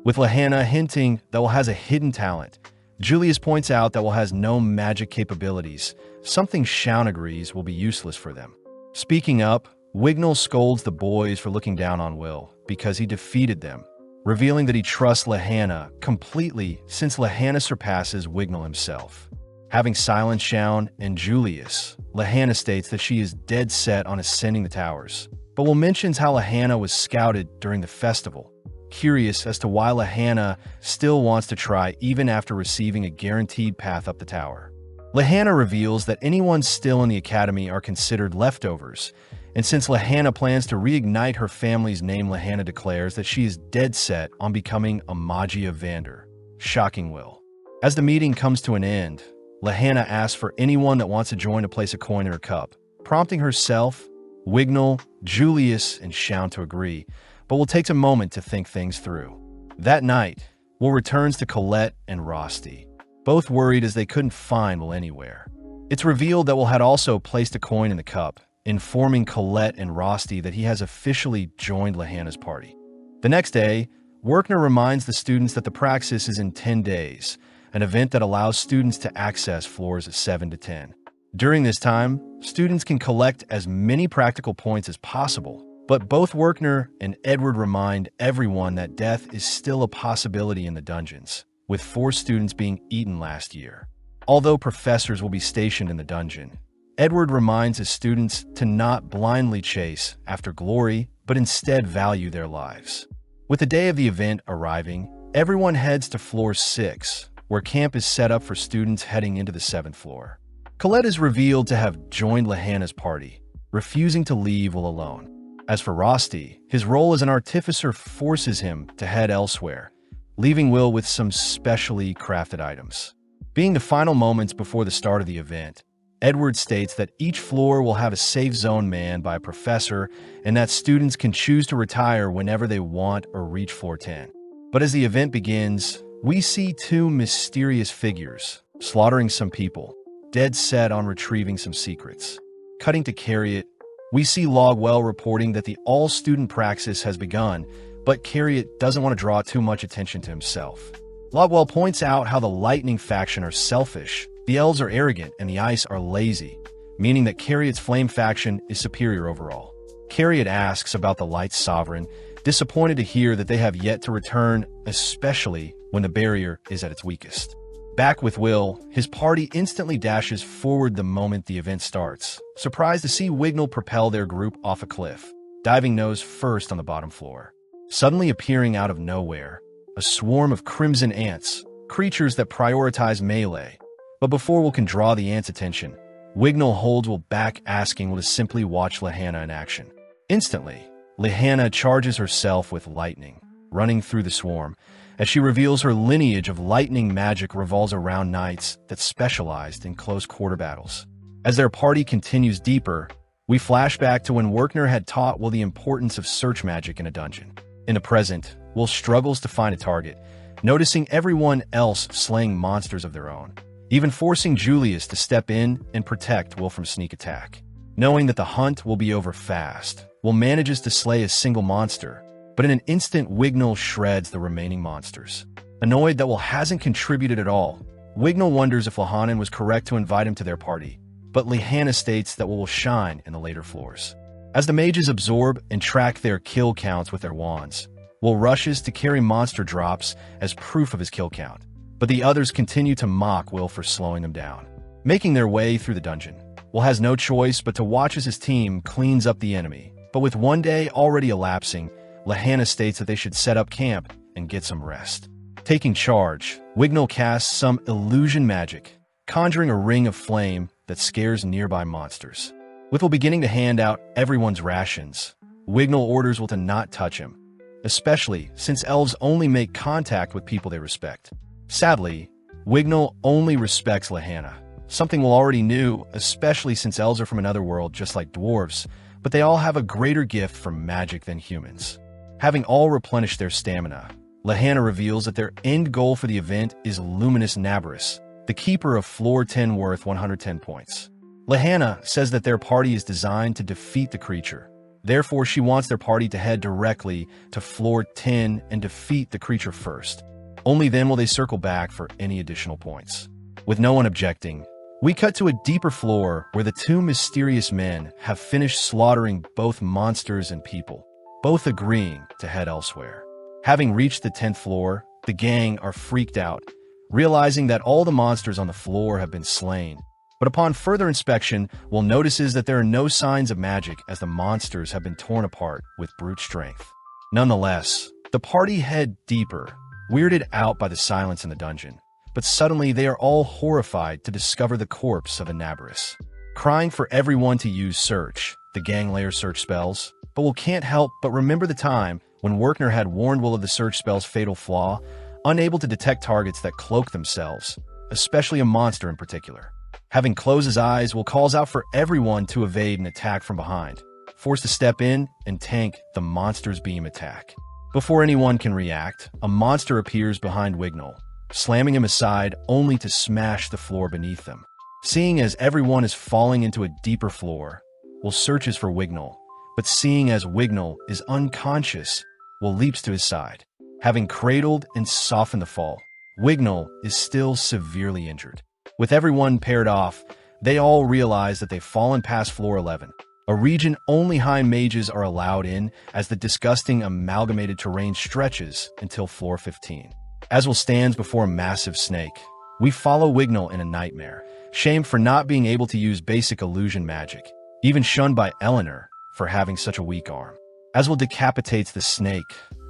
With Lahanna hinting that Will has a hidden talent, Julius points out that Will has no magic capabilities, something Shaun agrees will be useless for them. Speaking up, Wignall scolds the boys for looking down on Will because he defeated them, revealing that he trusts Lahanna completely since Lahanna surpasses Wignall himself. Having silenced Shaun and Julius, Lahanna states that she is dead set on ascending the towers, but Will mentions how Lahanna was scouted during the festival, curious as to why Lahanna still wants to try even after receiving a guaranteed path up the tower. Lahanna reveals that anyone still in the academy are considered leftovers, And since Lahanna plans to reignite her family's name, Lahanna declares that she is dead set on becoming a Magia Vander, shocking Will. As the meeting comes to an end, Lahanna asks for anyone that wants to join to place a coin in her cup, prompting herself, Wignall, Julius, and Shaun to agree, but will take a moment to think things through. That night, Will returns to Colette and Rosti, both worried as they couldn't find Will anywhere. It's revealed that Will had also placed a coin in the cup, informing Colette and Rosti that he has officially joined Lahanna's party. The next day, Werkner reminds the students that the praxis is in 10 days, an event that allows students to access floors 7 to 10. During this time, students can collect as many practical points as possible, but both Werkner and Edward remind everyone that death is still a possibility in the dungeons, with 4 students being eaten last year. Although professors will be stationed in the dungeon, Edward reminds his students to not blindly chase after glory, but instead value their lives. With the day of the event arriving, everyone heads to floor 6, where camp is set up for students heading into the 7th floor. Colette is revealed to have joined Lahanna's party, refusing to leave Will alone. As for Rosti, his role as an artificer forces him to head elsewhere, leaving Will with some specially crafted items. Being the final moments before the start of the event, Edward states that each floor will have a safe zone manned by a professor and that students can choose to retire whenever they want or reach floor 10. But as the event begins, we see 2 mysterious figures slaughtering some people, dead set on retrieving some secrets. Cutting to Carriot, we see Logwell reporting that the all-student praxis has begun, but Carriot doesn't want to draw too much attention to himself. Logwell points out how the Lightning faction are selfish, the Elves are arrogant, and the Ice are lazy, meaning that Carriot's Flame faction is superior overall. Carriot asks about the Light Sovereign, disappointed to hear that they have yet to return, especially when the barrier is at its weakest. Back with Will, his party instantly dashes forward the moment the event starts, surprised to see Wignall propel their group off a cliff, diving nose first on the bottom floor. Suddenly appearing out of nowhere, a swarm of crimson ants, creatures that prioritize melee. But before Will can draw the ants' attention, Wignall holds Will back, asking Will to simply watch Lahanna in action. Instantly, Lahanna charges herself with lightning, running through the swarm, as she reveals her lineage of lightning magic revolves around knights that specialized in close-quarter battles. As their party continues deeper, we flash back to when Werkner had taught Will the importance of search magic in a dungeon. In the present, Will struggles to find a target, noticing everyone else slaying monsters of their own, even forcing Julius to step in and protect Will from sneak attack. Knowing that the hunt will be over fast, Will manages to slay a single monster, but in an instant Wignall shreds the remaining monsters. Annoyed that Will hasn't contributed at all, Wignall wonders if Lahanna was correct to invite him to their party, but Lahanna states that Will shine in the later floors. As the mages absorb and track their kill counts with their wands, Will rushes to carry monster drops as proof of his kill count, but the others continue to mock Will for slowing them down. Making their way through the dungeon, Will has no choice but to watch as his team cleans up the enemy, but with one day already elapsing, Lahanna states that they should set up camp and get some rest. Taking charge, Wignall casts some illusion magic, conjuring a ring of flame that scares nearby monsters. With Will beginning to hand out everyone's rations, Wignall orders Will to not touch him, especially since elves only make contact with people they respect. Sadly, Wignall only respects Lahanna, something Will already knew, especially since elves are from another world just like dwarves, but they all have a greater gift for magic than humans. Having all replenished their stamina, Lahanna reveals that their end goal for the event is Luminous Nabarus, the keeper of floor 10 worth 110 points. Lahanna says that their party is designed to defeat the creature. Therefore, she wants their party to head directly to floor 10 and defeat the creature first. Only then will they circle back for any additional points. With no one objecting, we cut to a deeper floor where the 2 mysterious men have finished slaughtering both monsters and people, both agreeing to head elsewhere. Having reached the 10th floor, the gang are freaked out, realizing that all the monsters on the floor have been slain. But upon further inspection, Will notices that there are no signs of magic as the monsters have been torn apart with brute strength. Nonetheless, the party head deeper, weirded out by the silence in the dungeon. But suddenly they are all horrified to discover the corpse of a Nabarus. Crying for everyone to use search, the gang layer search spells, but Will can't help but remember the time when Werkner had warned Will of the search spell's fatal flaw, unable to detect targets that cloak themselves, especially a monster in particular. Having closed his eyes, Will calls out for everyone to evade an attack from behind, forced to step in and tank the monster's beam attack. Before anyone can react, a monster appears behind Wignall, slamming him aside only to smash the floor beneath them. Seeing as everyone is falling into a deeper floor, Will searches for Wignall, but seeing as Wignall is unconscious, Will leaps to his side. Having cradled and softened the fall, Wignall is still severely injured. With everyone paired off, they all realize that they've fallen past floor 11, a region only high mages are allowed in as the disgusting amalgamated terrain stretches until floor 15. As Will stands before a massive snake, we follow Wignall in a nightmare, shamed for not being able to use basic illusion magic, even shunned by Eleanor for having such a weak arm. As Will decapitates the snake,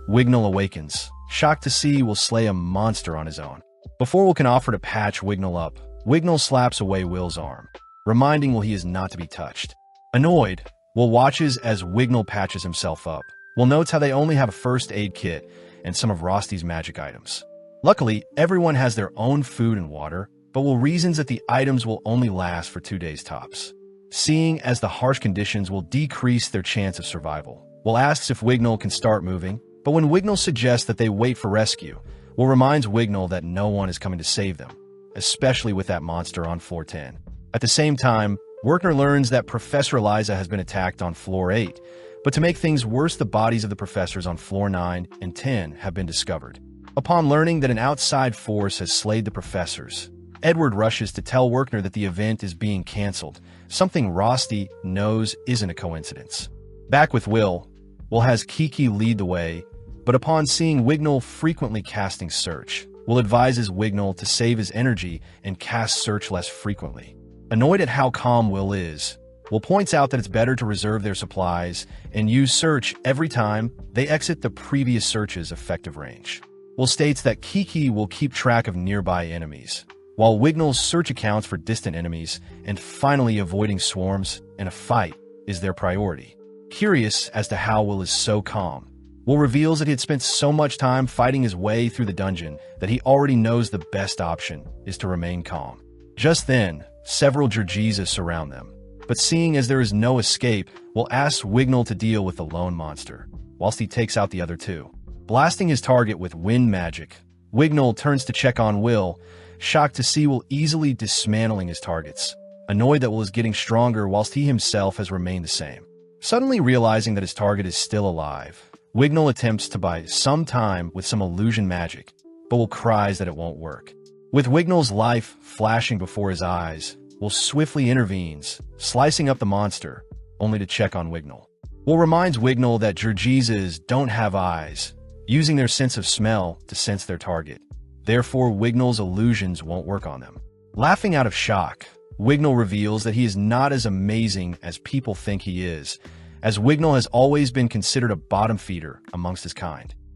Wignall awakens, shocked to see Will slay a monster on his own. Before Will can offer to patch Wignall up, Wignall slaps away Will's arm, reminding Will he is not to be touched. Annoyed, Will watches as Wignall patches himself up. Will notes how they only have a first aid kit and some of Rosty's magic items. Luckily, everyone has their own food and water, but Will reasons that the items will only last for 2 days tops. Seeing as the harsh conditions will decrease their chance of survival, Will asks if Wignall can start moving, but when Wignall suggests that they wait for rescue, Will reminds Wignall that no one is coming to save them, especially with that monster on floor 10. At the same time, Werkner learns that Professor Eliza has been attacked on floor 8, but to make things worse, the bodies of the professors on floor 9 and 10 have been discovered. Upon learning that an outside force has slayed the professors, Edward rushes to tell Werkner that the event is being cancelled, something Rosty knows isn't a coincidence. Back with Will has Kiki lead the way, but upon seeing Wignall frequently casting Search, Will advises Wignall to save his energy and cast Search less frequently. Annoyed at how calm Will is, Will points out that it's better to reserve their supplies and use Search every time they exit the previous Search's effective range. Will states that Kiki will keep track of nearby enemies, while Wignall's Search accounts for distant enemies, and finally avoiding swarms in a fight is their priority. Curious as to how Will is so calm, Will reveals that he had spent so much time fighting his way through the dungeon that he already knows the best option is to remain calm. Just then, several Jerjeezas surround them, but seeing as there is no escape, Will asks Wignall to deal with the lone monster, whilst he takes out the other two. Blasting his target with wind magic, Wignall turns to check on Will, shocked to see Will easily dismantling his targets, annoyed that Will is getting stronger whilst he himself has remained the same. Suddenly realizing that his target is still alive, Wignall attempts to buy some time with some illusion magic, but Will cries that it won't work. With Wignall's life flashing before his eyes, Will swiftly intervenes, slicing up the monster, only to check on Wignall. Will reminds Wignall that Jerjeezas don't have eyes, using their sense of smell to sense their target. Therefore, Wignall's illusions won't work on them. Laughing out of shock, Wignall reveals that he is not as amazing as people think he is, as Wignall has always been considered a bottom feeder amongst his kind.